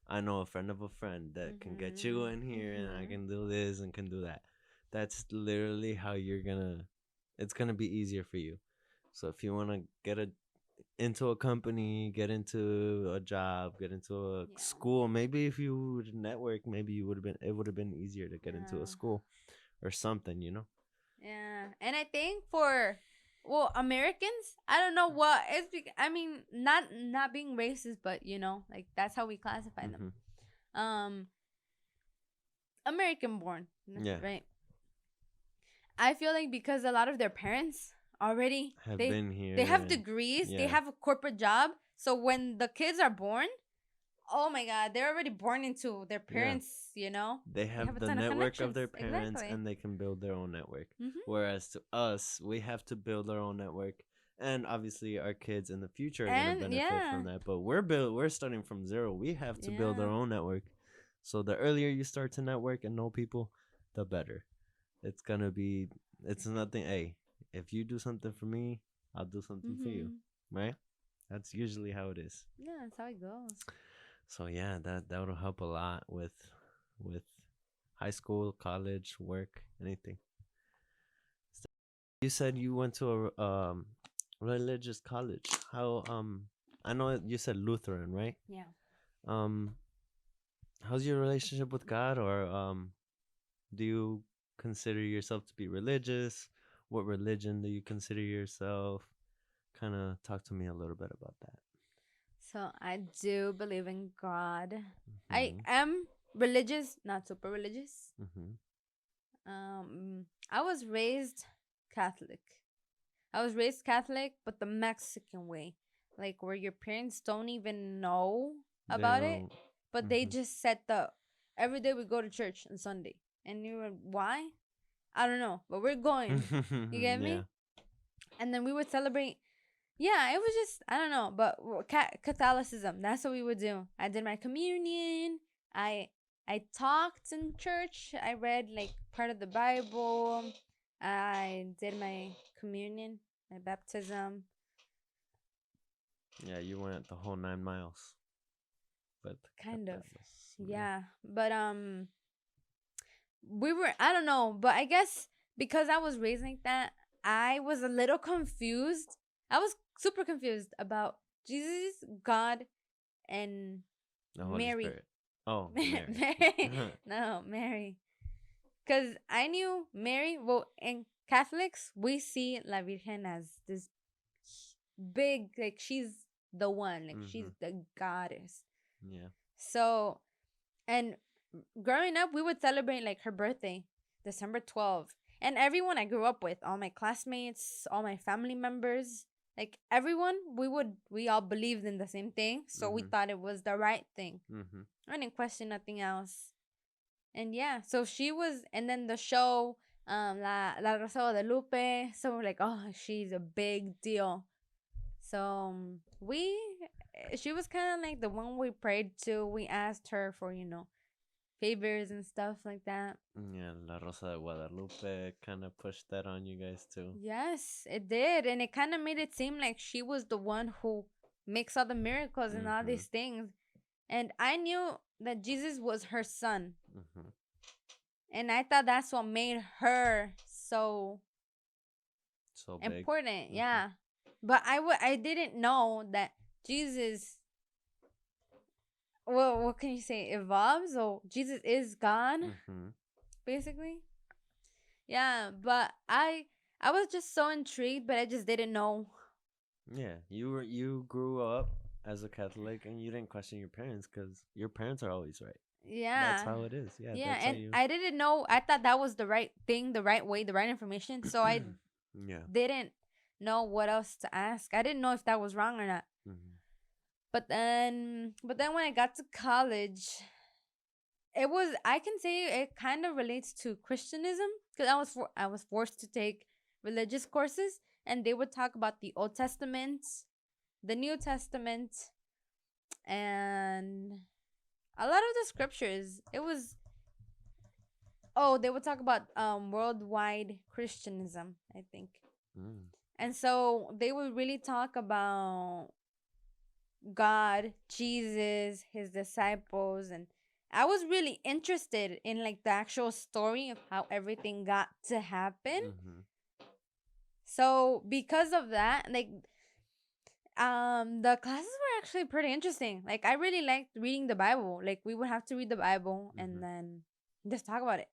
I know a friend of a friend that can get you in here and I Mhm. can do this and can do that. That's literally how you're gonna, it's gonna be easier for you. So if you wanna get into a company, get into a job, get into a Yeah. school, maybe if you would network, maybe it would have been easier to get into a Yeah. school or something, you know? Yeah. And I think for Americans, I don't know what it's I mean, not being racist, but like that's how we classify them. Mm-hmm. Um American born, Yeah. right? I feel like because a lot of their parents already Have been they here have and degrees, they yeah. have a corporate job, so when the kids are born, oh my god, they're already born into their Yeah. parents, They they have have a the ton of network of connections. their parents Exactly. and they can build their own network. Mhm. Whereas to us, we have to build our own network. And obviously our kids in the future are gonna And benefit yeah. from that. But we're starting from zero. We have to build our Yeah. own network. So the earlier you start to network and know people, the better. It's gonna be it's nothing hey, if you do something for me, I'll do something for you. Mhm. Right? That's usually how it is. Yeah, that's how it goes. So yeah, that would help a lot with high school, college, work, anything. You said you went to religious college. How I know you said Lutheran, right? Yeah. Um, how's your relationship with God, or do you consider yourself to be religious? What religion do you consider yourself? Kind of talk to me a little bit about that. So I do believe in God. I Mhm. am religious, not super religious. Mhm. I was raised Catholic. I was raised Catholic, but the Mexican way, like where your parents don't even know They about it, don't. but they Mhm. just set the every day we go to church on Sunday, and you were why? I don't know, but we're going. You get Yeah. me? And then we would celebrate. Yeah, it was just I don't know, but Catholicism. That's what we would do. I did my communion. I I talked in church. I read like part of the Bible. I did my communion, my baptism. Yeah, you went the whole 9 miles. But Kind of. yeah. Yeah. But we were I don't know, but I guess because I was raised like that, I was a little confused. I was super confused about Jesus, God, and The Holy Mary. Spirit. Oh, Mary. Mary. No, Mary. Because I knew Mary, well, in Catholics, we see La Virgen as this big, like, she's the one, like, she's Mhm. the goddess. Yeah. So, and growing up, we would celebrate, like, her birthday, December 12th. And everyone I grew up with, all my classmates, all my family members, like, everyone, we all believed in the same thing. So we Mhm. thought it was the right thing. Mhm. I didn't question nothing else. And yeah, so she was, and then the show, La Rosa de Guadalupe. So we're like, oh, she's a big deal. So she was kind of like the one we prayed to. We asked her for, favors and stuff like that. Yeah, La Rosa de Guadalupe kind of pushed that on you guys too. Yes, it did. And it kind of made it seem like she was the one who makes all the miracles and all Mhm. these things. And I knew that Jesus was her son. Mhm. And I thought that's what made her so So big. important. Mhm. Yeah. But I didn't know that Jesus, well, what can you say, evolves, or Jesus is God, Mhm. basically. Yeah, but I was just so intrigued, but I just didn't know. Yeah, you grew up as a Catholic and you didn't question your parents because your parents are always right. That's Yeah. how it is. Yeah, Yeah, that's how and you. I didn't know. I thought that was the right thing, the right way, the right information. So I Yeah. didn't know what else to ask. I didn't know if that was wrong or not. Mhm. But then when I got to college, it was I can say it kind of relates to Christianism because I was forced to take religious courses, and they would talk about the Old Testament, the New Testament, and a lot of the scriptures. It was they would talk about worldwide Christianism, I think. Mm. And so they would really talk about God, Jesus, his disciples, and I was really interested in like the actual story of how everything got to happen. Mhm. So because of that, like the classes were actually pretty interesting. Like I really liked reading the Bible. Like we would have to read the Bible and Mhm. then just talk about it,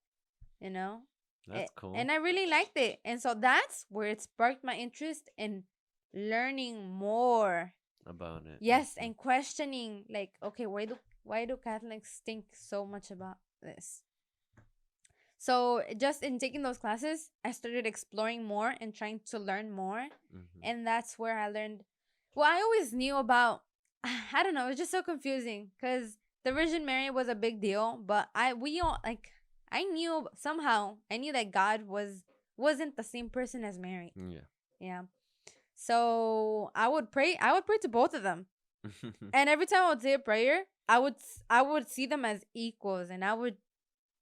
you know? That's cool. And I really liked it. And so that's where it sparked my interest in learning more. About it. Yes, Mhm. and questioning like, okay, why do Catholics think so much about this? So just in taking those classes, I started exploring more and trying to learn more. Mhm. And that's where I learned well, I always knew about I don't know, it's just so confusing because the Virgin Mary was a big deal, but we all like I knew somehow I knew that God wasn't the same person as Mary. Yeah. Yeah. So I would pray to both of them. And every time I would say a prayer, I would see them as equals, and I would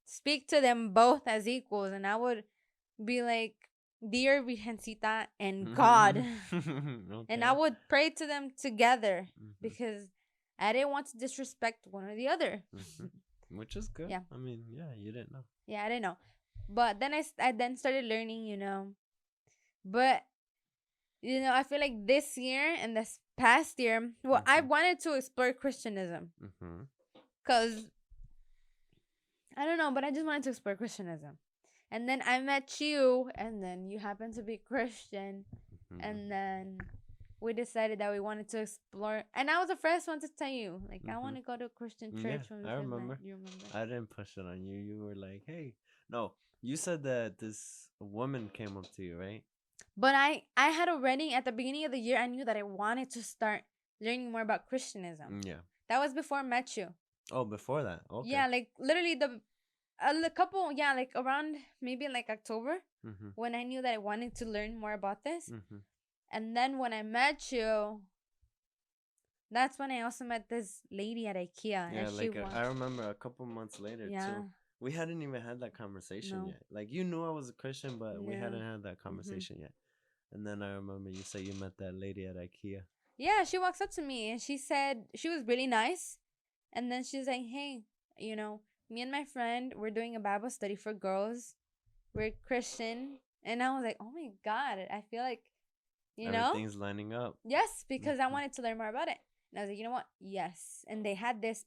speak to them both as equals, and I would be like, "Dear Virgencita and God," and I Okay. would pray to them together Mhm. because I didn't want to disrespect one or the other. Mhm. Which is good. Yeah, I mean, yeah, you didn't know. yeah, I didn't know, but then I then started learning, but I feel like this year and this past year, well, I Mhm. wanted to explore Christianism Mhm. because I don't know, but I just wanted to explore Christianism. And then I met you, and then you happen to be Christian, Mhm. and then we decided that we wanted to explore. And I was the first one to tell you, like, I want Mhm. to go to a Christian Yeah, church when we I first met. remember. You remember? I didn't push it on you. You were like, "Hey, no." You said that this woman came up to you, right? But I had already at the beginning of the year, I knew that I wanted to start learning more about Christianism. Yeah. That was before I met you. Oh, before that. Okay. Yeah, like literally a couple, yeah, like around maybe like October Mhm. when I knew that I wanted to learn more about this. Mhm. And then when I met you, that's when I also met this lady at IKEA, and Yeah, she like was, I remember a couple months later yeah, too. We hadn't even had that conversation no, yet. Like you knew I was a Christian, but we no, hadn't had that hmm conversation yet. And then I remember you said you met that lady at IKEA. yeah, she walks up to me and she said she was really nice, and then she's like, hey, me and my friend, we're doing a Bible study for girls. We're Christian, and I was like, oh my god, I feel like, you know, Everything's lining up. yes, because I Mhm. wanted to learn more about it. And I was like, you know what? Yes. And they had this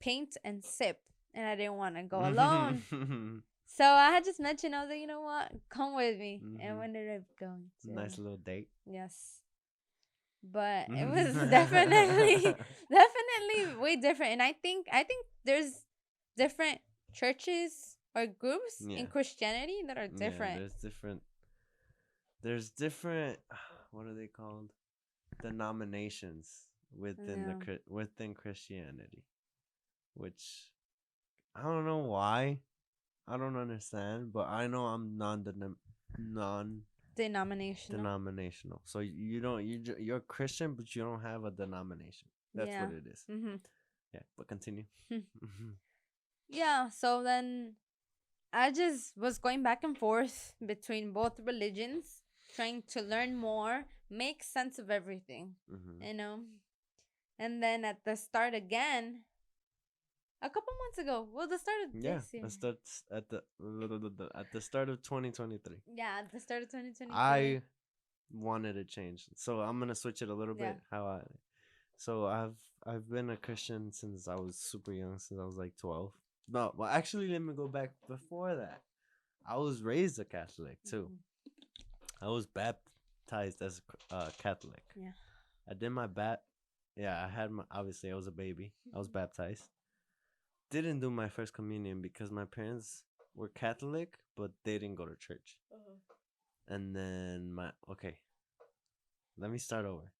paint and sip, and I didn't want to go alone. Mhm. So I had just mentioned, I was like, you know what? Come with me. And Mhm. we ended up going to, Nice little date. yes. But it was definitely, Yeah, definitely way different. And I think there's different churches or groups in Christianity that are yeah. different. There's different. There's different. What are they called? Denominations within Yeah. within Christianity, which I don't know why. I don't understand, but I know I'm non Denominational. denominational. So you don't you're Christian, but you don't have a denomination. That's what Yeah. it is. Mm-hmm. Yeah, but continue. Yeah. So then I just was going back and forth between both religions, trying to learn more, make sense of everything, Hmm. you know? And then at the start again, a couple months ago, well, the start of Yeah, this year. that's at the start of 2023. Yeah, at the start of 2023. I wanted to change, so I'm gonna switch it a little Yeah. bit. So I've been a Christian since I was super young, since I was like 12. No, well, actually, let me go back before that. I was raised a Catholic too. Mhm. I was baptized as a Catholic. Yeah. I did my bat. Yeah, I had my. Obviously, I was a baby. I was baptized. Didn't do my first communion because my parents were Catholic, but they didn't go to church. Uh-huh. And then okay, let me start over.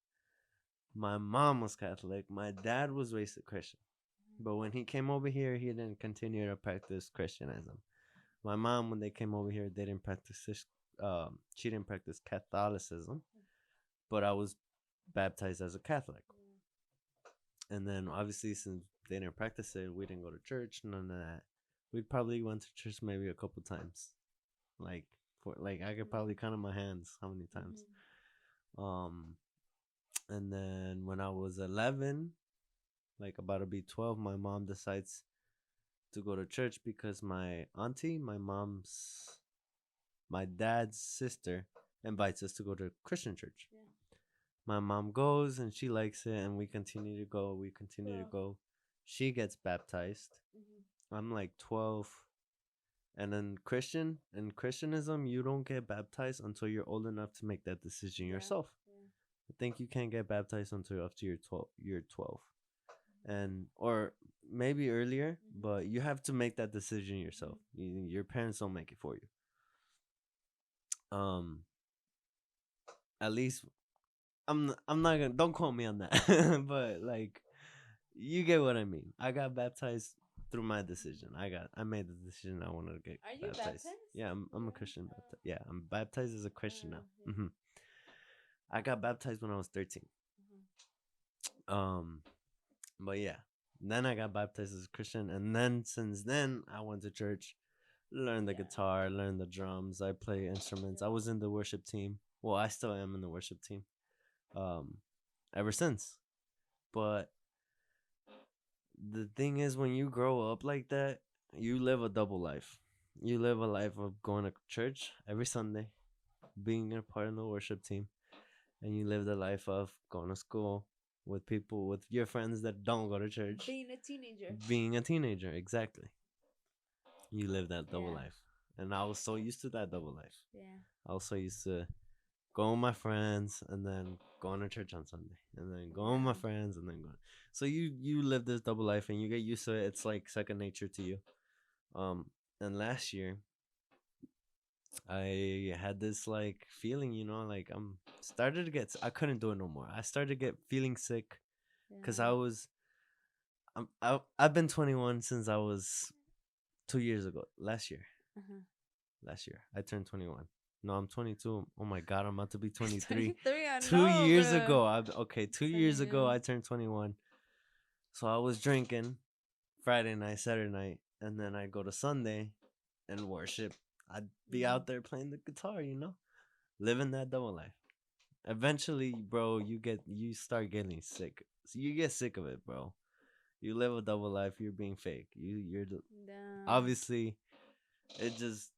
My mom was Catholic. My dad was raised a Christian. But when he came over here, he didn't continue to practice Christianism. My mom, when they came over here, they didn't practice this. She didn't practice Catholicism, but I was baptized as a Catholic. And then obviously, since they didn't practice it, we didn't go to church. None of that. We probably went to church maybe a couple times. Like I could probably count on my hands how many times. Um, and then when I was 11, like about to be 12, my mom decides to go to church because my auntie, my dad's sister, invites us to go to Christian church. Yeah. My mom goes and she likes it, and we continue to go. We continue to Yeah. go. She gets baptized. I'm like 12. And then in Christianism, you don't get baptized until you're old enough to make that decision Yeah. yourself. I think you can't get baptized until after you're 12. You're 12, and or maybe earlier, but you have to make that decision yourself. Your parents don't make it for you. Um, at least I'm not gonna, don't quote me on that, but like you get what I mean. I got baptized through my decision. I made the decision I wanted to get Are you baptized. baptized? Yeah, I'm a Christian baptized. Yeah, I'm baptized as a Christian now. Yeah. I got baptized when I was 13. Um, but yeah, then I got baptized as a Christian, and then since then I went to church, learned the guitar, learned the drums. I play instruments. I was in the worship team. Well, I still am in the worship team. Um, ever since. But the thing is, when you grow up like that, you live a double life. You live a life of going to church every Sunday, being a part of the worship team, and you live the life of going to school with people, with your friends that don't go to church, Being a teenager. being a teenager. Exactly. You live that double Yeah. life. And I was so used to that double life. Yeah. I was so used to going with my friends and then going to church on Sunday and then going with my Yeah. friends and then going. So you live this double life and you get used to it. It's like second nature to you. Um, and last year I had this like feeling, like I'm started to get. I couldn't do it no more. I started to get feeling sick because Yeah. I've been 21 since I was 2 years ago. Uh-huh. Last year I turned 21. No, I'm 22. Oh my god, I'm about to be 23. 23, I 2 years know. ago, okay. 2 years ago, I turned 21. So I was drinking Friday night, Saturday night, and then I'd go to Sunday and worship. I'd be out there playing the guitar, living that double life. Eventually, bro, you start getting sick. So you get sick of it, bro. You live a double life. You're being fake. Damn. Obviously it just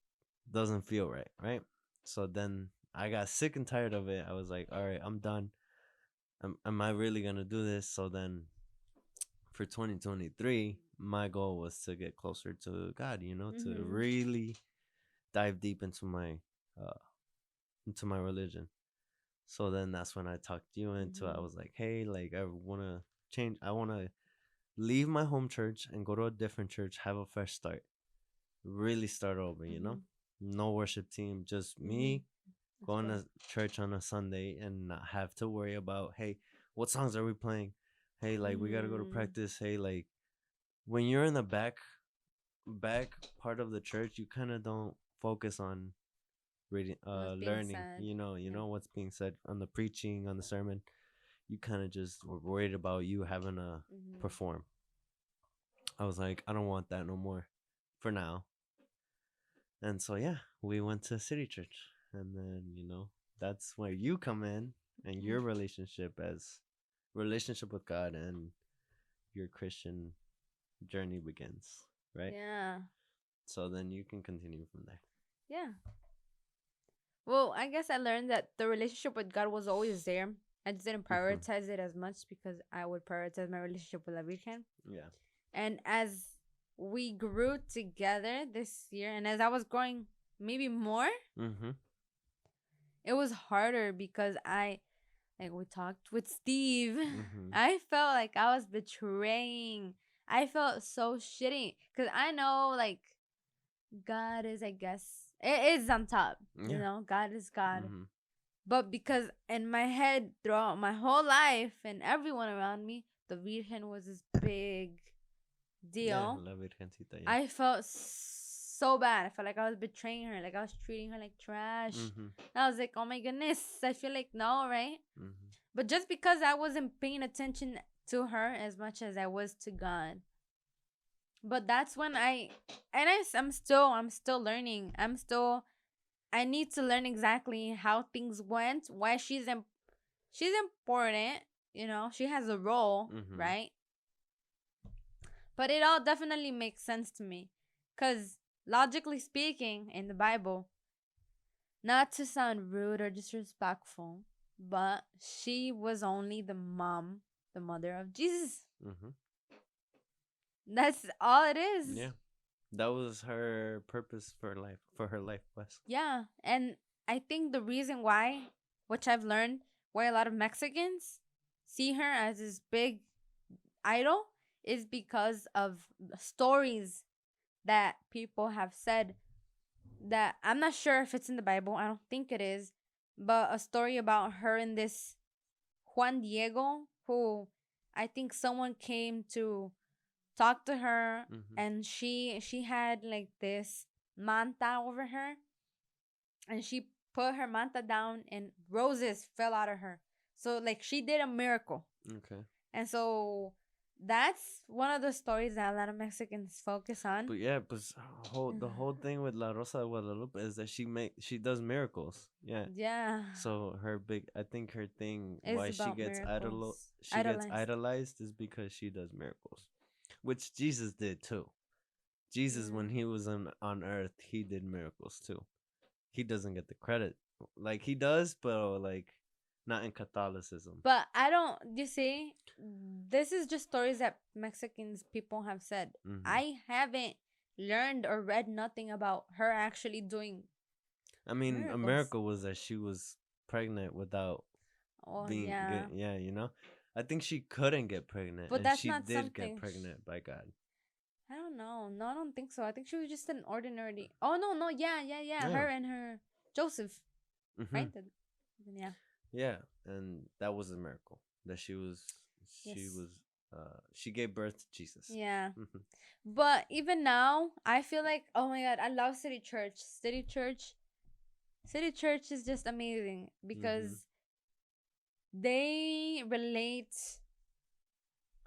doesn't feel right, right? So then I got sick and tired of it. I was like, all right, I'm done. Am I really gonna do this? So then for 2023, my goal was to get closer to God. To Mm-hmm. really dive deep uh into my religion. So then that's when I talked you into. I Mm-hmm. was like, hey, like I wanna change. I wanna leave my home church and go to a different church, have a fresh start, really start over. Mm-hmm. No worship team, just Mm-hmm. me That's going good. to church on a Sunday and not have to worry about, hey, what songs are we playing? Hey, like we gotta go to Mm-hmm. practice. Hey, like when you're in the back part of the church, you kind of don't focus on reading, What's being learning. said. You Yeah. know what's being said on the preaching, on the sermon. You kind of just were worried about you having to Mm-hmm. perform. I was like, I don't want that no more, for now. And so yeah, we went to City Church, and then that's where you come in, and your relationship with God and your Christian journey begins, right? Yeah. So then you can continue from there. Yeah. Well, I guess I learned that the relationship with God was always there. I just didn't Hmm. prioritize it as much because I would prioritize my relationship with La Virgen. Yeah. And as we grew together this year, and as I was growing maybe more, Mm-hmm. it was harder because like we talked with Steve. Mm-hmm. I felt like I was betraying. I felt so shitty because I know like God is, I guess, it is on top. Yeah. God is God. Mm-hmm. But because in my head, throughout my whole life and everyone around me, the Virgen was this big Yeah, deal. La Virgencita, yeah. I felt so bad. I felt like I was betraying her, like I was treating her like trash. Mm-hmm. And I was like, oh my goodness, I feel like no, right? Mm-hmm. But just because I wasn't paying attention to her as much as I was to God. But that's when I'm still learning. I need to learn exactly how things went, why she's important, she has a role, Mm-hmm. right? But it all definitely makes sense to me. Because logically speaking, in the Bible, not to sound rude or disrespectful, but she was only the mother of Jesus. Mm-hmm. That's all it is. Yeah. That was her purpose for her life quest. Yeah. And I think the reason why, which I've learned, why a lot of Mexicans see her as this big idol is because of the stories that people have said, that I'm not sure if it's in the Bible. I don't think it is, but a story about her and this Juan Diego, who I think someone came to talk to her, Mm-hmm. and she had like this manta over her, and she put her manta down, and roses fell out of her. So like she did a miracle. Okay. And so that's one of the stories that a lot of Mexicans focus on. But yeah, but the whole thing with La Rosa de Guadalupe is that she does miracles. Yeah. Yeah, So I think her thing it's why about miracles. she gets Idolized. idolized is because she does miracles, which Jesus did too. Jesus, when Yeah. he was on earth, he did miracles too. He doesn't get the credit, like he does, but like not in Catholicism. But I don't. You see, this is just stories that Mexicans people have said. Hmm. I haven't learned or read nothing about her actually doing I mean, a miracles. miracle was that she was pregnant without Oh being yeah, yeah, you know. I think she couldn't get pregnant, but and that's she not did get something. pregnant by God. I don't know. No, I don't think so. I think she was just an ordinary. Oh no, no, yeah, yeah, yeah. Yeah. Her and her Joseph, Hmm. right? Yeah. Yeah, and that was a miracle that she Yes. was she gave birth to Jesus. Yeah. Hmm. But even now, I feel like, oh my god, I love City Church. City Church is just amazing Hmm. because they relate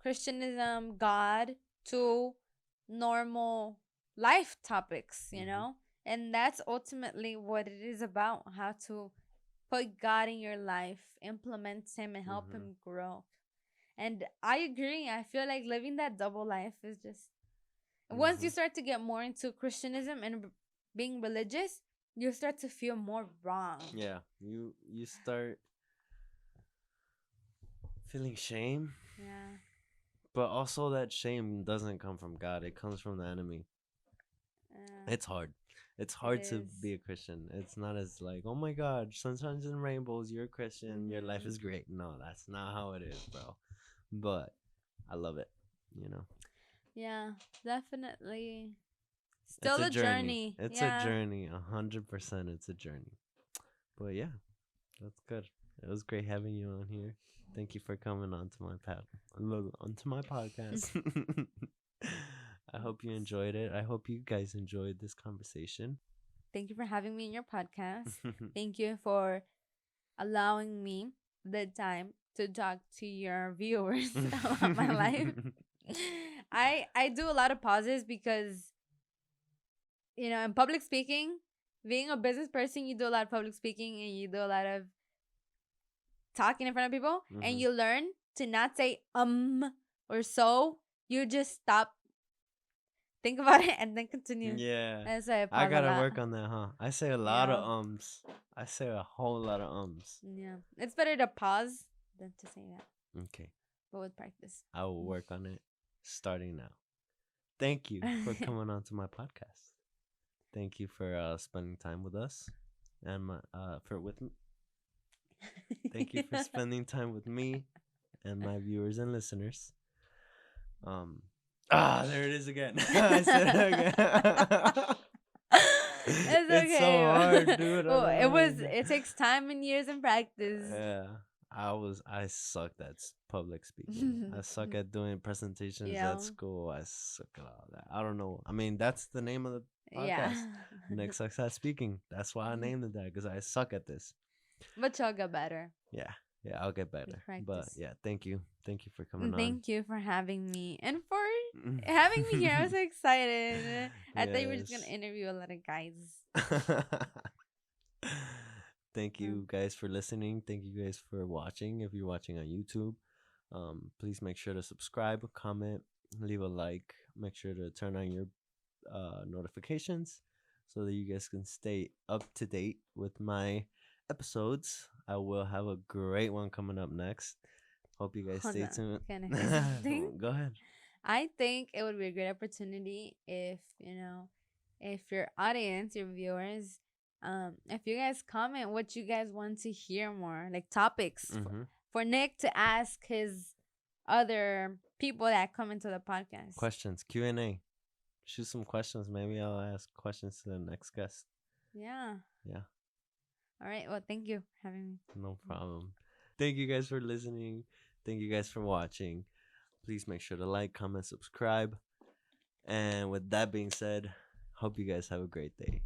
Christianism, God, to normal life topics, you Hmm. know? And that's ultimately what it is about, how to put God in your life, implement Him, and help Hmm. Him grow. And I agree. I feel like living that double life is just, once Hmm. you start to get more into Christianism and being religious, you start to feel more wrong. Yeah, you start feeling shame, Yeah. but also that shame doesn't come from God. It comes from the enemy. Yeah. It's hard. It's It hard to is. be a Christian. It's not as like, oh my God, sunshines and rainbows. You're a Christian. Your life Mm-hmm. is great. No, that's not how it is, bro. But I love it. You know, Yeah, definitely. it's Still a a journey. journey. It's a Yeah. journey. 100%. It's a journey. But yeah, that's good. It was great having you on here. Thank you for coming onto my podcast. I hope you enjoyed it. I hope you guys enjoyed this conversation. Thank you for having me in your podcast. Thank you for allowing me the time to talk to your viewers about my life. I do a lot of pauses because, in public speaking, being a business person, you do a lot of public speaking and you do a lot of talking in front of people, and Hmm. you learn to not say or so. You just stop, think about it, and then continue. Yeah, And so I I pause a gotta lot. work on that, huh? I say a lot of Yeah. ums. I say a whole lot of ums. Yeah. It's better to pause than to say that, Okay, but with practice. I will work on it starting now. Thank you for coming on to my podcast. Thank you for spending time with us and my for with me. Thank you for spending time with me and my viewers and listeners. Um, there it is again. I said it again. It's It's so okay. hard, dude. I Well, don't know. it takes time and years and practice. Yeah, I sucked at public speaking. I suck at doing presentations Yeah. at school. I suck at all that. I don't know. I mean, that's the name of the Yeah. podcast. Nick sucks at speaking. That's why I named it that because I suck at this. But you'll get better Yeah, yeah, I'll get with better. But practice. yeah, thank you for coming And on. thank you for having me and for having me here. I was so excited. I thought you were just gonna Yes. interview a lot of guys. Thank Um, you guys for listening. Thank you guys for watching. If you're watching on YouTube, please make sure to subscribe, comment, leave a like. Make sure to turn on your notifications so that you guys can stay up to date with my episodes. I will have a great one coming up next. Hope you guys Hold stay on. tuned. Can I say something? Go ahead. I think it would be a great opportunity if, if your audience, your viewers, if you guys comment what you guys want to hear more, like topics Mm-hmm. for Nick to ask his other people that come into the podcast. Questions, Q&A. Shoot some questions. Maybe I'll ask questions to the next guest. Yeah. Yeah, All right. Well, thank you for having me. no problem. Thank you guys for listening. Thank you guys for watching. Please make sure to like, comment, subscribe. And with that being said, hope you guys have a great day.